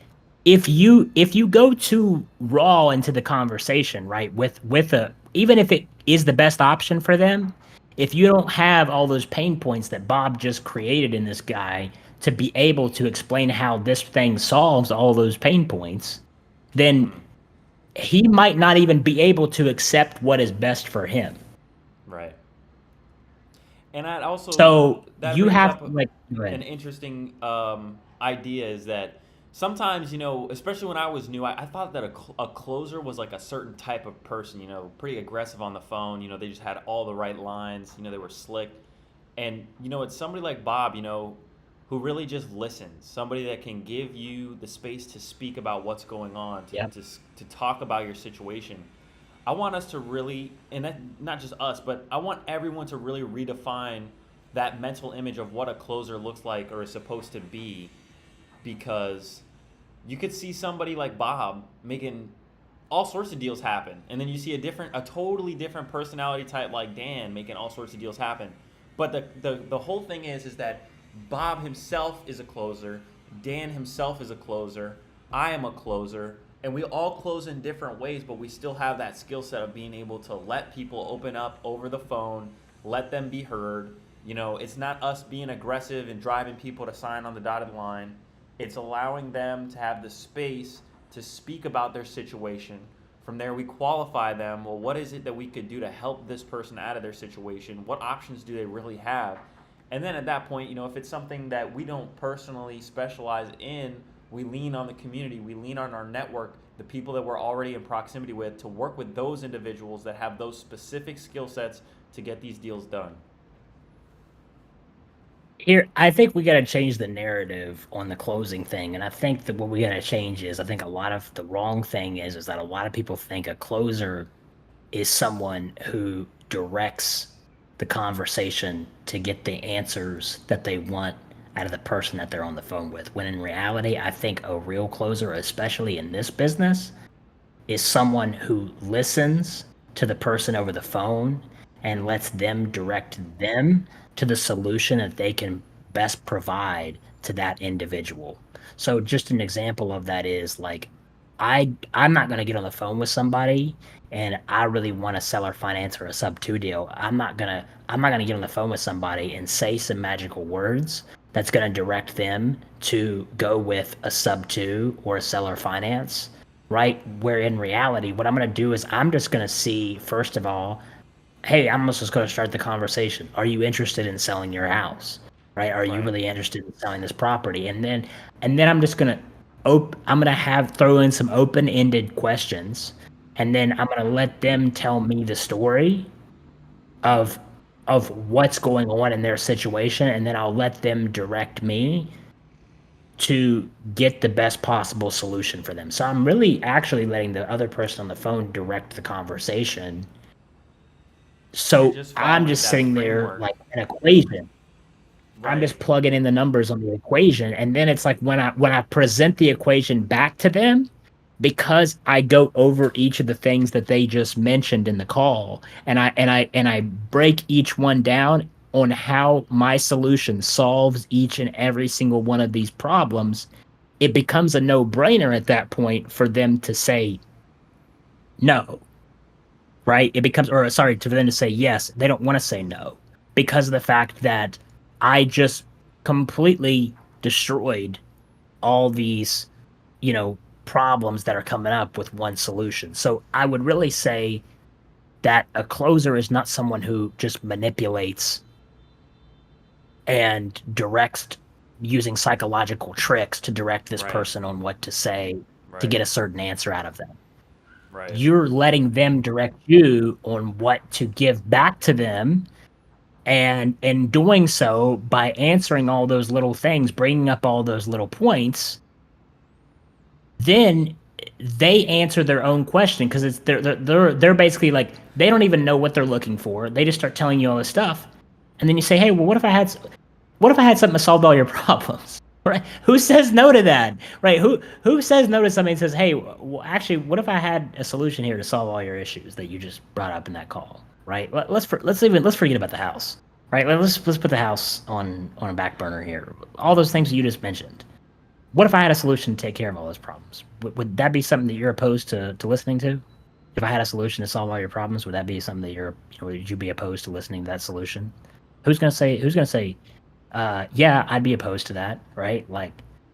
Speaker 2: if you go too raw into the conversation, right, with a even if it is the best option for them, if you don't have all those pain points that Bob just created in this guy to be able to explain how this thing solves all those pain points, then he might not even be able to accept what is best for him.
Speaker 1: Right. And that also,
Speaker 2: So
Speaker 1: that
Speaker 2: you
Speaker 1: brings
Speaker 2: have
Speaker 1: up
Speaker 2: to like go
Speaker 1: an
Speaker 2: ahead.
Speaker 1: interesting idea is that sometimes, especially when I was new, I thought that a closer was like a certain type of person, pretty aggressive on the phone. They just had all the right lines, they were slick. And, it's somebody like Bob, who really just listens, somebody that can give you the space to speak about what's going on,
Speaker 2: Yep.
Speaker 1: to talk about your situation. I want us to really, and that, not just us, but I want everyone to really redefine that mental image of what a closer looks like or is supposed to be, because you could see somebody like Bob making all sorts of deals happen, and then you see a totally different personality type like Dan making all sorts of deals happen. But the whole thing is that Bob himself is a closer, Dan himself is a closer, I am a closer, and we all close in different ways, but we still have that skill set of being able to let people open up over the phone, let them be heard. It's not us being aggressive and driving people to sign on the dotted line. It's allowing them to have the space to speak about their situation. From there, we qualify them. Well, what is it that we could do to help this person out of their situation? What options do they really have? And then at that point, if it's something that we don't personally specialize in, we lean on the community, we lean on our network, the people that we're already in proximity with, to work with those individuals that have those specific skill sets to get these deals done.
Speaker 2: Here, I think we got to change the narrative on the closing thing, and I think that what we got to change is I think a lot of the wrong thing is that a lot of people think a closer is someone who directs the conversation to get the answers that they want out of the person that they're on the phone with. When in reality, I think a real closer, especially in this business, is someone who listens to the person over the phone and lets them direct them to the solution that they can best provide to that individual. So just an example of that is like I'm not going to get on the phone with somebody and I really want to sell or finance or a sub 2 deal. I'm not going to get on the phone with somebody and say some magical words that's going to direct them to go with a sub 2 or a seller finance, right? Where in reality, what I'm going to do is I'm just going to see, first of all, hey, I'm just going to start the conversation. Are you interested in selling your house? Right? Are you
Speaker 1: Right.
Speaker 2: really interested in selling this property? And then I'm just going to I'm going to have throw in some open-ended questions, and then I'm going to let them tell me the story of what's going on in their situation, and then I'll let them direct me to get the best possible solution for them. So I'm really actually letting the other person on the phone direct the conversation.
Speaker 1: You're
Speaker 2: So
Speaker 1: just
Speaker 2: I'm
Speaker 1: following
Speaker 2: just
Speaker 1: that
Speaker 2: sitting there
Speaker 1: framework.
Speaker 2: like an equation. I'm
Speaker 1: Right.
Speaker 2: just plugging in the numbers on the equation, and then it's like when I present the equation back to them, because I go over each of the things that they just mentioned in the call, and I break each one down on how my solution solves each and every single one of these problems, it becomes a no-brainer at that point for them to say no, right? It becomes, or sorry, to them to say yes. They don't want to say no because of the fact that I just completely destroyed all these, you know, problems that are coming up with one solution. So I would really say that a closer is not someone who just manipulates and directs using psychological tricks to direct this
Speaker 1: Right.
Speaker 2: person on what to say to
Speaker 1: Right.
Speaker 2: get a certain answer out of them.
Speaker 1: Right.
Speaker 2: You're letting them direct you on what to give back to them, and in doing so, by answering all those little things, bringing up all those little points, then they answer their own question because it's they're basically like they don't even know what they're looking for. They just start telling you all this stuff, and then you say, "Hey, well, what if I had something to solve all your problems?" Right? Who says no to that? Right? Who says no to something and says, "Hey, well, actually, what if I had a solution here to solve all your issues that you just brought up in that call?" Right? Let's forget about the house. Right? Let's put the house on a back burner here. All those things you just mentioned. What if I had a solution to take care of all those problems? Would that be something that you're opposed to listening to? If I had a solution to solve all your problems, would that be something that would you be opposed to listening to that solution? Who's gonna say, yeah, I'd be opposed to that, right? Like,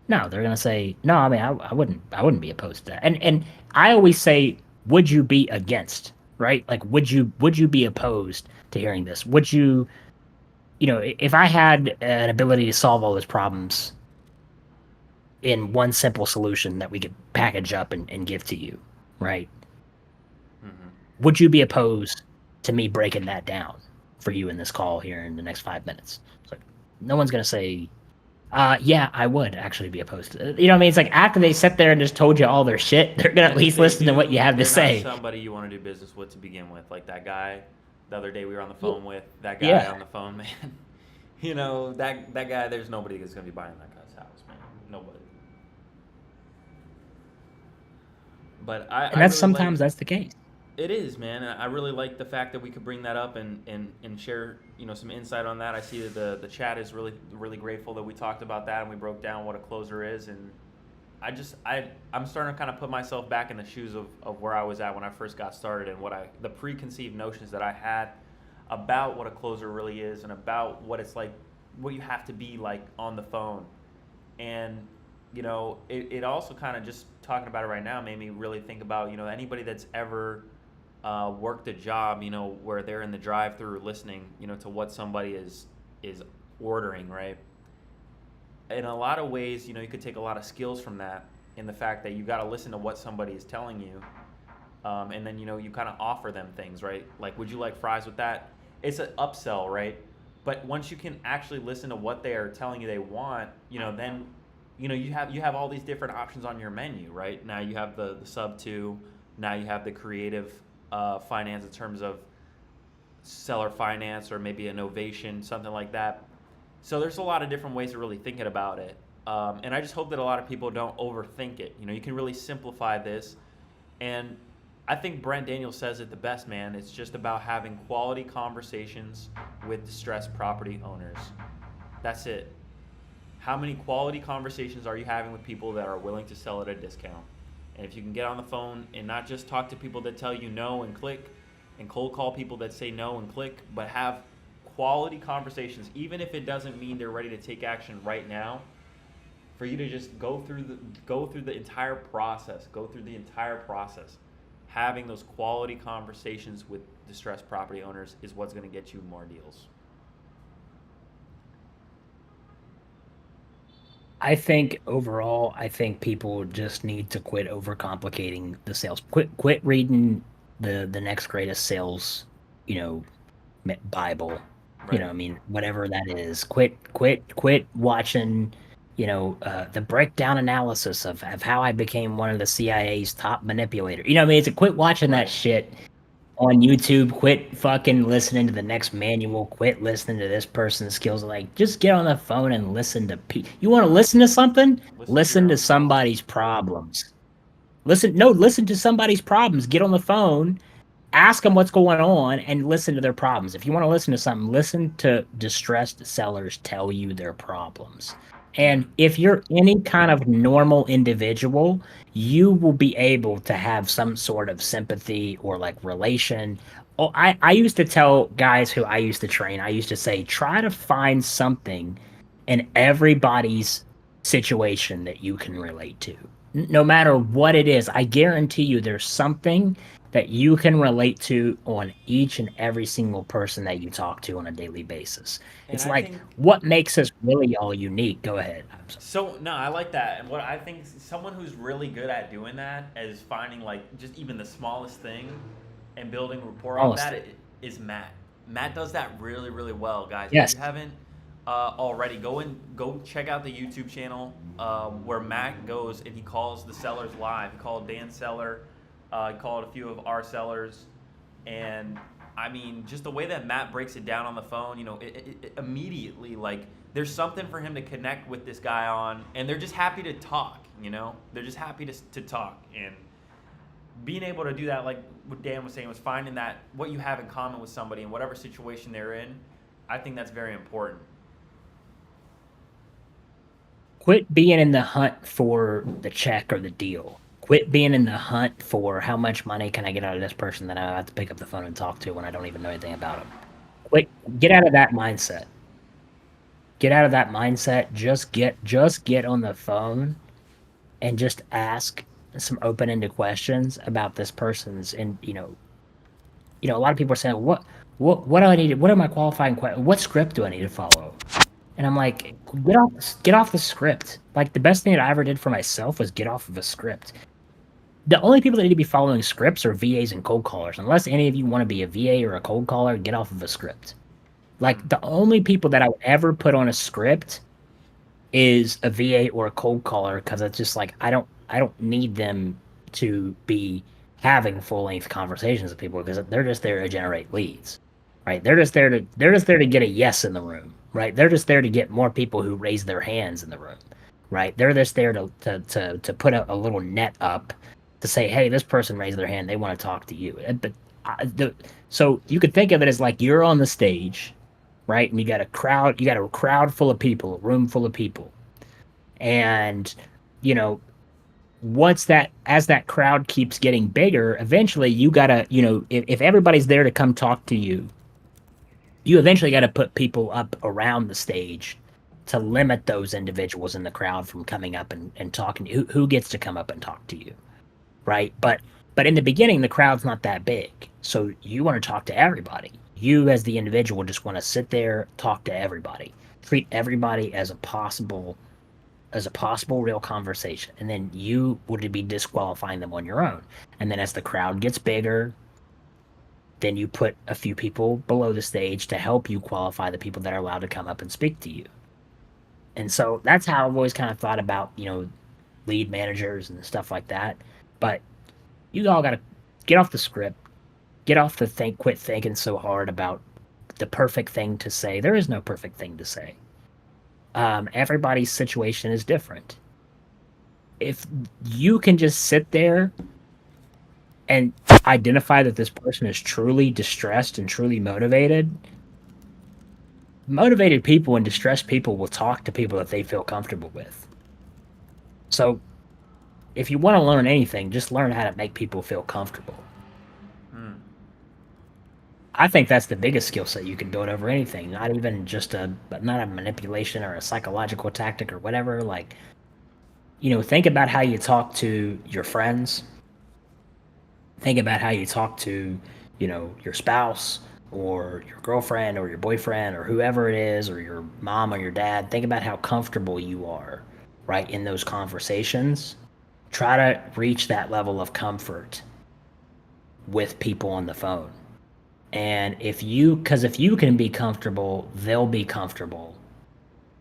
Speaker 2: no, they're gonna say, no, I mean, I wouldn't be opposed to that. And I always say, would you be against, right? Like, would you be opposed to hearing this? Would you, if I had an ability to solve all those problems in one simple solution that we could package up and give to you, right?
Speaker 1: Mm-hmm.
Speaker 2: Would you be opposed to me breaking that down for you in this call here in the next 5 minutes? It's like, no one's gonna say, yeah, I would actually be opposed to it. You know what I mean? It's like after they sit there and just told you all their shit, they're gonna at
Speaker 1: And if
Speaker 2: least
Speaker 1: they
Speaker 2: listen to what you
Speaker 1: do,
Speaker 2: have to
Speaker 1: they're not
Speaker 2: say.
Speaker 1: somebody you want to do business with to begin with. Like that guy the other day we were on the phone with, that guy
Speaker 2: Yeah.
Speaker 1: on the phone, man. That guy, there's nobody that's going to be buying that guy's house, man. Nobody. But
Speaker 2: And
Speaker 1: I
Speaker 2: that's
Speaker 1: really like,
Speaker 2: sometimes that's the case.
Speaker 1: it is, man. And I really like the fact that we could bring that up and share, some insight on that. I see that the chat is really, really grateful that we talked about that and we broke down what a closer is. And I'm starting to kind of put myself back in the shoes of where I was at when I first got started and the preconceived notions that I had about what a closer really is and about what it's like, what you have to be like on the phone. And it also kind of, just talking about it right now, made me really think about anybody that's ever worked a job, where they're in the drive-through listening, to what somebody is ordering, right? In a lot of ways, you could take a lot of skills from that, in the fact that you got to listen to what somebody is telling you, and then you kind of offer them things, right? Like, would you like fries with that? It's an upsell, right? But once you can actually listen to what they are telling you they want, then you have all these different options on your menu, right? Now you have the sub two, now you have the creative finance in terms of seller finance or maybe innovation, something like that. So there's a lot of different ways of really thinking about it. And I just hope that a lot of people don't overthink it. You can really simplify this. And I think Brent Daniels says it the best, man. It's just about having quality conversations with distressed property owners. That's it. How many quality conversations are you having with people that are willing to sell at a discount? And if you can get on the phone and not just talk to people that tell you no and click, and cold call people that say no and click, but have quality conversations, even if it doesn't mean they're ready to take action right now, for you to just go through the entire process, having those quality conversations with distressed property owners is what's going to get you more deals.
Speaker 2: I think overall, I think people just need to quit overcomplicating the sales. Quit reading the next greatest sales, you know, Bible. You
Speaker 1: Right.
Speaker 2: know, I mean, whatever that is. Quit watching, the breakdown analysis of how I became one of the CIA's top manipulators. You know what I mean? It's quit watching that
Speaker 1: Right.
Speaker 2: shit on YouTube. Quit fucking listening to the next manual. Quit listening to this person's skills. Like, just get on the phone and listen to You want to listen to something?
Speaker 1: Listen to your
Speaker 2: Listen to
Speaker 1: own problem.
Speaker 2: somebody's problems. Listen to somebody's problems. Get on the phone, ask them what's going on, and listen to their problems. If you want to listen to something, listen to distressed sellers tell you their problems. And if you're any kind of normal individual, you will be able to have some sort of sympathy or like relation. Oh, I used to tell guys who I used to train, I used to say, try to find something in everybody's situation that you can relate to. No matter what it is, I guarantee you there's something that you can relate to on each and every single person that you talk to on a daily basis.
Speaker 1: And
Speaker 2: It's
Speaker 1: I
Speaker 2: like
Speaker 1: think
Speaker 2: what makes us really all unique. Go ahead. I'm sorry.
Speaker 1: so. No, I like that. And what I think someone who's really good at doing that is finding like just even the smallest thing and building rapport off that
Speaker 2: Honestly.
Speaker 1: is Matt. Matt does that really, really well, guys. If
Speaker 2: Yes.
Speaker 1: you haven't already, go check out the YouTube channel where Matt goes and he calls the sellers live. He called Dan Seller. He called a few of our sellers, and I mean, just the way that Matt breaks it down on the phone, it immediately, like, there's something for him to connect with this guy on, and they're just happy to talk. They're just happy to talk, and being able to do that, like what Dan was saying, was finding that what you have in common with somebody in whatever situation they're in. I think that's very important.
Speaker 2: Quit being in the hunt for the check or the deal. Quit being in the hunt for how much money can I get out of this person that I have to pick up the phone and talk to when I don't even know anything about them. Get out of that mindset. Get out of that mindset. Just get on the phone and just ask some open-ended questions about this person's. And a lot of people are saying, what do I need? What are my qualifying questions? What script do I need to follow? And I'm like, get off the script. Like, the best thing that I ever did for myself was get off of a script. The only people that need to be following scripts are VAs and cold callers. Unless any of you want to be a VA or a cold caller, get off of a script. Like, the only people that I would ever put on a script is a VA or a cold caller, because it's just like I don't need them to be having full length conversations with people, because they're just there to generate leads, right? They're just there to get a yes in the room, right? They're just there to get more people who raise their hands in the room, right? They're just there to put a little net up to say, hey, this person raised their hand, they want to talk to you. But so you could think of it as like you're on the stage, right? And you got a crowd full of people, a room full of people. And, you know, as that crowd keeps getting bigger, eventually you gotta, if everybody's there to come talk to you, you eventually gotta put people up around the stage to limit those individuals in the crowd from coming up and talking to you. Who gets to come up and talk to you, right? But in the beginning, the crowd's not that big, so you want to talk to everybody. You, as the individual, just want to sit there, talk to everybody, treat everybody as a possible real conversation, and then you would be disqualifying them on your own. And then as the crowd gets bigger, then you put a few people below the stage to help you qualify the people that are allowed to come up and speak to you. And so that's how I've always kind of thought about, lead managers and stuff like that. But you all got to get off the script, quit thinking so hard about the perfect thing to say. There is no perfect thing to say. Everybody's situation is different. If you can just sit there and identify that this person is truly distressed and truly motivated people and distressed people will talk to people that they feel comfortable with. So if you want to learn anything, just learn how to make people feel comfortable. I think that's the biggest skill set you can build over anything. Not even just not a manipulation or a psychological tactic or whatever. Like, think about how you talk to your friends. Think about how you talk to, your spouse or your girlfriend or your boyfriend or whoever it is, or your mom or your dad. Think about how comfortable you are, right, in those conversations. Try to reach that level of comfort with people on the phone. And because if you can be comfortable, they'll be comfortable.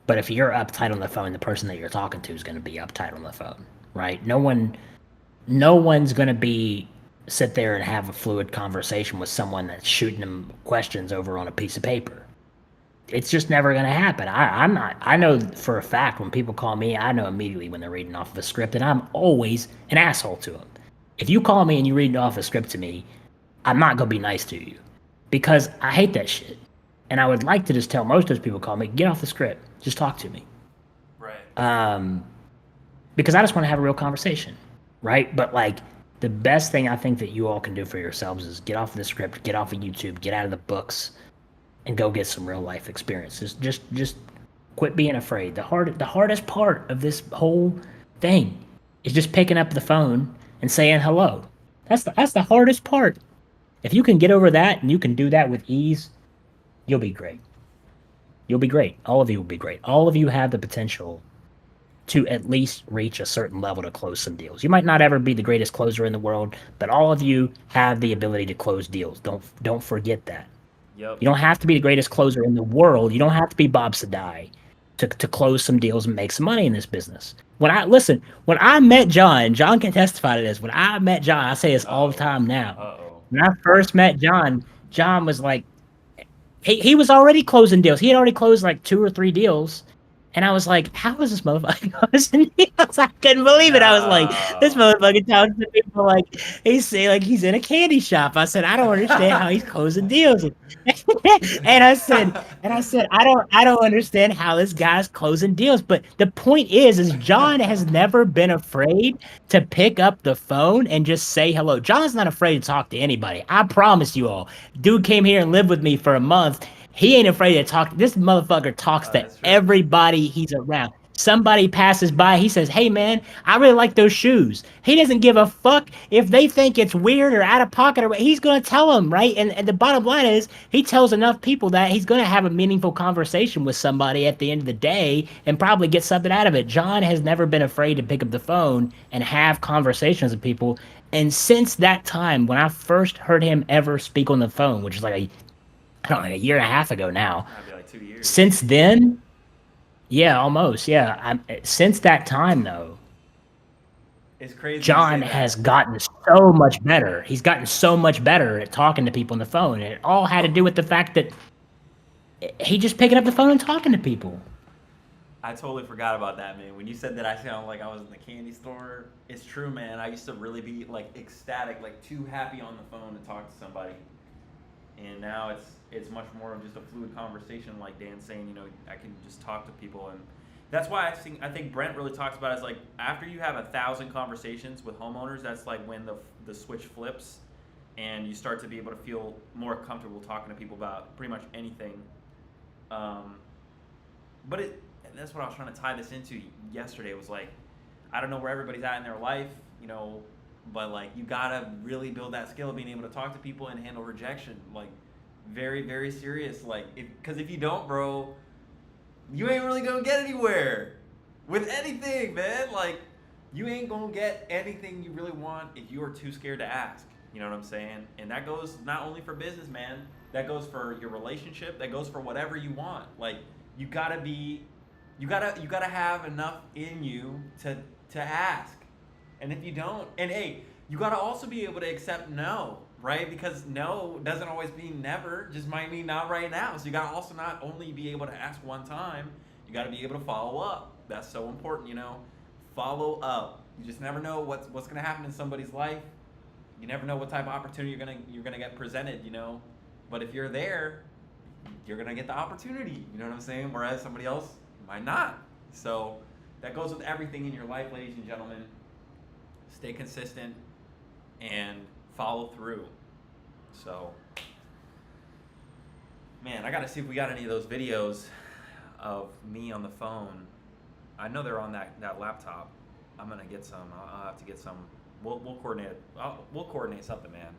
Speaker 2: But if you're uptight on the phone, the person that you're talking to is going to be uptight on the phone, right? No one's going to be sit there and have a fluid conversation with someone that's shooting them questions over on a piece of paper. It's just never going to happen. I'm not. I know for a fact when people call me, I know immediately when they're reading off of a script, and I'm always an asshole to them. If you call me and you read off a script to me, I'm not going to be nice to you because I hate that shit. And I would like to just tell most of those people call me, get off the script, just talk to me.
Speaker 1: Right.
Speaker 2: Because I just want to have a real conversation, right? But like the best thing I think that you all can do for yourselves is get off of the script, get off of YouTube, get out of the books, and go get some real life experiences. Just quit being afraid. The hardest part of this whole thing is just picking up the phone and saying hello. That's the hardest part. If you can get over that and you can do that with ease, you'll be great. You'll be great. All of you will be great. All of you have the potential to at least reach a certain level to close some deals. You might not ever be the greatest closer in the world, but all of you have the ability to close deals. Don't forget that.
Speaker 1: Yep.
Speaker 2: You don't have to be the greatest closer in the world. You don't have to be Bob Sadai to close some deals and make some money in this business. When I met John can testify to this. When I met John, I say this all the time now.
Speaker 1: Uh-oh.
Speaker 2: When I first met John was like, he was already closing deals. He had already closed like 2 or 3 deals. And I was like, how is this motherfucker closing deals? I couldn't believe it. I was like, this motherfucker talks to people like he's in a candy shop. I said, I don't understand how he's closing deals. and I said, I don't understand how this guy's closing deals. But the point is John has never been afraid to pick up the phone and just say hello. John's not afraid to talk to anybody. I promise you all. Dude came here and lived with me for a month. He ain't afraid to talk. This motherfucker talks to
Speaker 1: That's true.
Speaker 2: everybody he's around. Somebody passes by, he says, hey man, I really like those shoes. He doesn't give a fuck if they think it's weird or out of pocket or what. He's going to tell them, right? And the bottom line is he tells enough people that he's going to have a meaningful conversation with somebody at the end of the day and probably get something out of it. John has never been afraid to pick up the phone and have conversations with people. And since that time, when I first heard him ever speak on the phone, which is like a year and a half ago now.
Speaker 1: That'd be like 2 years.
Speaker 2: Since then, yeah, almost, yeah. Since that time, though,
Speaker 1: It's crazy.
Speaker 2: John has gotten so much better. He's gotten so much better at talking to people on the phone. And it all had to do with the fact that he just picking up the phone and talking to people.
Speaker 1: I totally forgot about that, man. When you said that, I sounded like I was in the candy store. It's true, man. I used to really be like ecstatic, like too happy on the phone to talk to somebody. And now it's much more of just a fluid conversation, like Dan's saying. I can just talk to people, and that's why I think Brent really talks about it, is like after you have 1,000 conversations with homeowners, that's like when the switch flips, and you start to be able to feel more comfortable talking to people about pretty much anything. But that's what I was trying to tie this into yesterday. It was like, I don't know where everybody's at in their life, but like you gotta really build that skill of being able to talk to people and handle rejection, like very, very serious. Like, because if you don't, bro, you ain't really gonna get anywhere with anything, man. Like, you ain't gonna get anything you really want if you are too scared to ask. You know what I'm saying? And that goes not only for business, man. That goes for your relationship. That goes for whatever you want. Like, you gotta have enough in you to ask. And if you don't, and hey, you gotta also be able to accept no, right? Because no doesn't always mean never, just might mean not right now. So you gotta also not only be able to ask one time, you gotta be able to follow up. That's so important, follow up. You just never know what's gonna happen in somebody's life. You never know what type of opportunity you're gonna get presented, But if you're there, you're gonna get the opportunity. You know what I'm saying? Whereas somebody else might not. So that goes with everything in your life, ladies and gentlemen. Stay consistent and follow through. So, man, I gotta see if we got any of those videos of me on the phone. I know they're on that laptop. I'm gonna get some. I'll have to get some we'll coordinate. We'll coordinate something, man.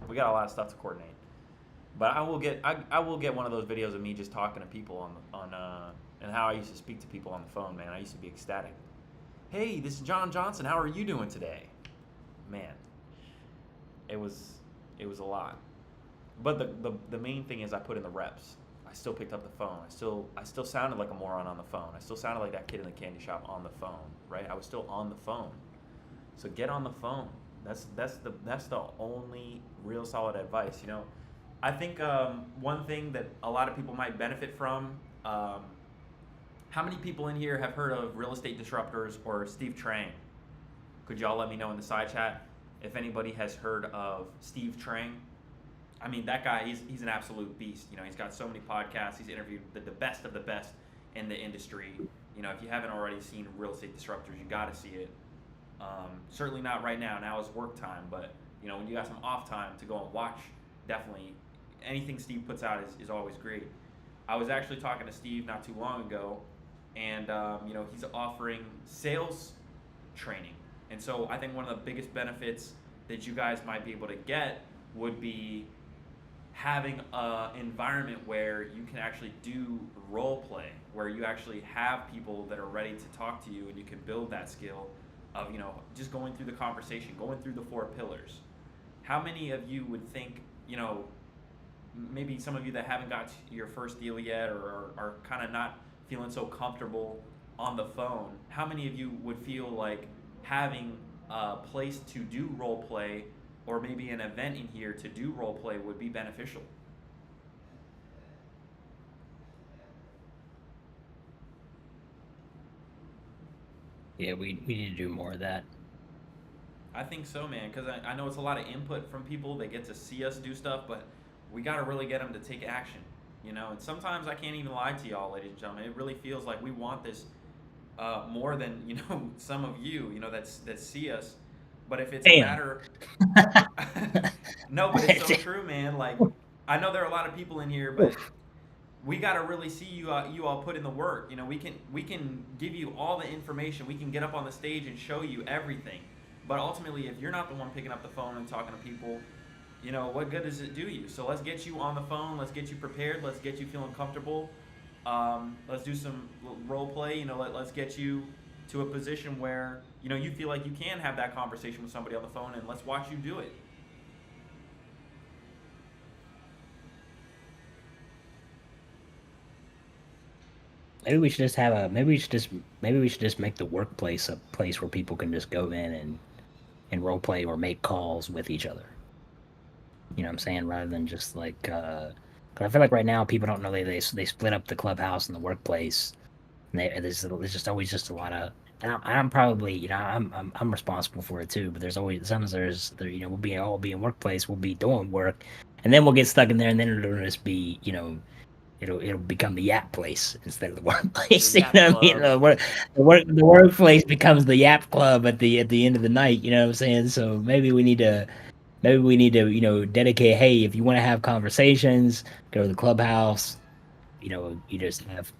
Speaker 1: We got a lot of stuff to coordinate. But I will get one of those videos of me just talking to people on and how I used to speak to people on the phone, man. I used to be ecstatic. Hey, this is John Johnson. How are you doing today? Man, it was a lot. But the main thing is I put in the reps. I still picked up the phone. I still sounded like a moron on the phone. I still sounded like that kid in the candy shop on the phone, right? I was still on the phone. So get on the phone. That's the only real solid advice. You know, I think one thing that a lot of people might benefit from. How many people in here have heard of Real Estate Disruptors or Steve Trang? Could y'all let me know in the side chat if anybody has heard of Steve Trang? I mean, that guy, he's an absolute beast. You know, he's got so many podcasts. He's interviewed the best of the best in the industry. You know, if you haven't already seen Real Estate Disruptors, you got to see it. Certainly not right now. Now is work time. But, you know, when you got some off time to go and watch, definitely anything Steve puts out is always great. I was actually talking to Steve not too long ago, and, you know, he's offering sales training. And so I think one of the biggest benefits that you guys might be able to get would be having an environment where you can actually do role play, where you actually have people that are ready to talk to you, and you can build that skill of, you know, just going through the conversation, going through the 4 pillars. How many of you would think, you know, maybe some of you that haven't got your first deal yet or are kind of not feeling so comfortable on the phone, how many of you would feel like having a place to do role play or maybe an event in here to do role play would be beneficial?
Speaker 2: Yeah, we need to do more of that.
Speaker 1: I think so, man, because I know it's a lot of input from people. They get to see us do stuff, but we got to really get them to take action, you know? And sometimes I can't even lie to y'all, ladies and gentlemen. It really feels like we want this more than, you know, some of you know, that see us. But if it's a matter... No, but it's so true, man. Like, I know there are a lot of people in here, but we got to really see you all put in the work. You know, we can give you all the information. We can get up on the stage and show you everything. But ultimately, if you're not the one picking up the phone and talking to people, you know, what good does it do you? So let's get you on the phone. Let's get you prepared. Let's get you feeling comfortable. Let's do some role play. You know, let's get you to a position where, you know, you feel like you can have that conversation with somebody on the phone, and let's watch you do it.
Speaker 2: Maybe we should just have a. Maybe we should just make the workplace a place where people can just go in and role play or make calls with each other. You know what I'm saying? Rather than just like, cause I feel like right now people don't know they split up the clubhouse and the workplace. And there's just always just a lot of. And I'm probably, you know, I'm responsible for it too. But there's always sometimes you know, we'll be in workplace, we'll be doing work, and then we'll get stuck in there, and then it'll just be, you know. It'll become the Yap place instead of the workplace. You know what I mean? The workplace becomes the Yap Club at the end of the night. You know what I'm saying? So maybe we need to you know, dedicate. Hey, if you want to have conversations, go to the clubhouse. You know, you just have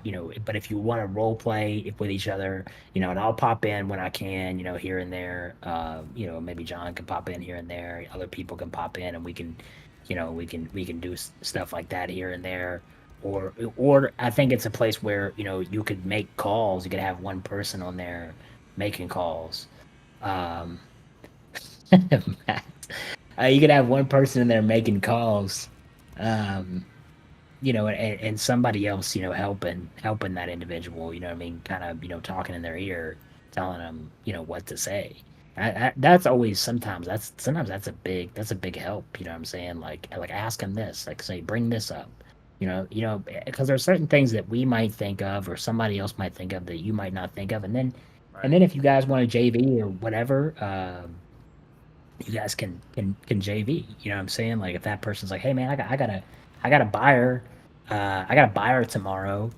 Speaker 2: you know. But if you want to role play with each other, you know, and I'll pop in when I can. You know, here and there. You know, maybe John can pop in here and there. Other people can pop in, and we can. You know, we can do stuff like that here and there, or I think it's a place where, you know, you could make calls. You could have one person on there making calls. You could have one person in there making calls. You know, and somebody else, you know, helping that individual. You know what I mean? Kind of, you know, talking in their ear, telling them, you know, what to say. That's always sometimes that's a big help. You know what I'm saying? Like ask them this, like say bring this up. You know, because there are certain things that we might think of or somebody else might think of that you might not think of, and then if you guys want a JV or whatever, you guys can JV. You know what I'm saying? Like if that person's like, hey man, I got a buyer, I got a buyer tomorrow.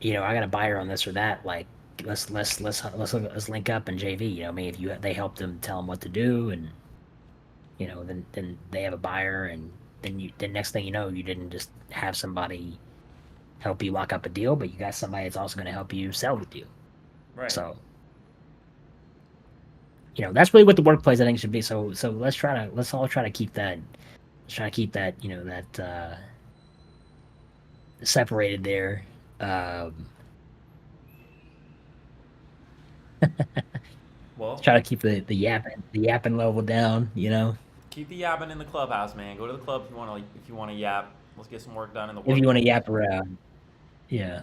Speaker 2: You know, I got a buyer on this or that. Like let's link up and JV. You know, I mean, if they help them tell them what to do, and you know, then they have a buyer, and then next thing you know, you didn't just have somebody help you lock up a deal, but you got somebody that's also going to help you sell the deal.
Speaker 1: Right.
Speaker 2: So you know, that's really what the workplace I think should be. So let's all try to keep that. Let's try to keep that, you know, that separated there. Um,
Speaker 1: Well,
Speaker 2: try to keep the yapping level down. You know,
Speaker 1: keep the yapping in the clubhouse, man. Go to the club if you want to yap. Let's get some work done in the
Speaker 2: if you
Speaker 1: workplace.
Speaker 2: want to yap around, yeah.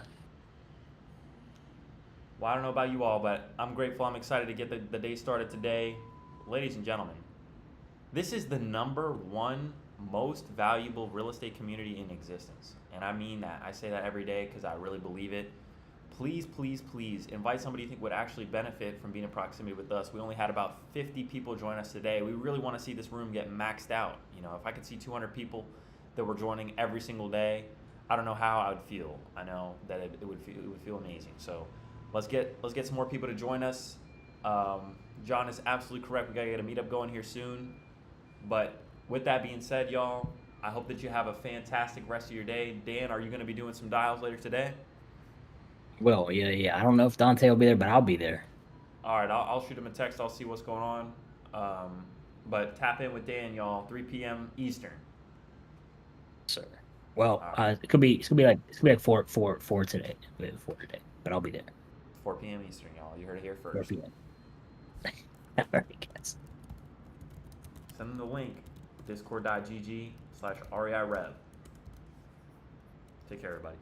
Speaker 1: Well, I don't know about you all, but I'm grateful. I'm excited to get the day started today. Ladies and gentlemen, this is the #1 most valuable real estate community in existence. And I mean that. I say that every day because I really believe it. Please, please, please invite somebody you think would actually benefit from being in proximity with us. We only had about 50 people join us today. We really want to see this room get maxed out. You know, if I could see 200 people that were joining every single day, I don't know how I would feel. I know that it would feel amazing. So let's get some more people to join us. John is absolutely correct. We gotta get a meetup going here soon. But with that being said, y'all, I hope that you have a fantastic rest of your day. Dan, are you going to be doing some dials later today?
Speaker 2: Well, yeah. I don't know if Dante will be there, but I'll be there.
Speaker 1: All right, I'll shoot him a text. I'll see what's going on. But tap in with Dan, y'all, 3 p.m. Eastern.
Speaker 2: Sir. Well,
Speaker 1: Right.
Speaker 2: it's gonna be like four today. 4 today, but I'll be there.
Speaker 1: 4 p.m. Eastern, y'all. You heard it here
Speaker 2: 4
Speaker 1: first.
Speaker 2: p.m. All right, guys.
Speaker 1: Send them the link, discord.gg/REI Rev. Take care, everybody.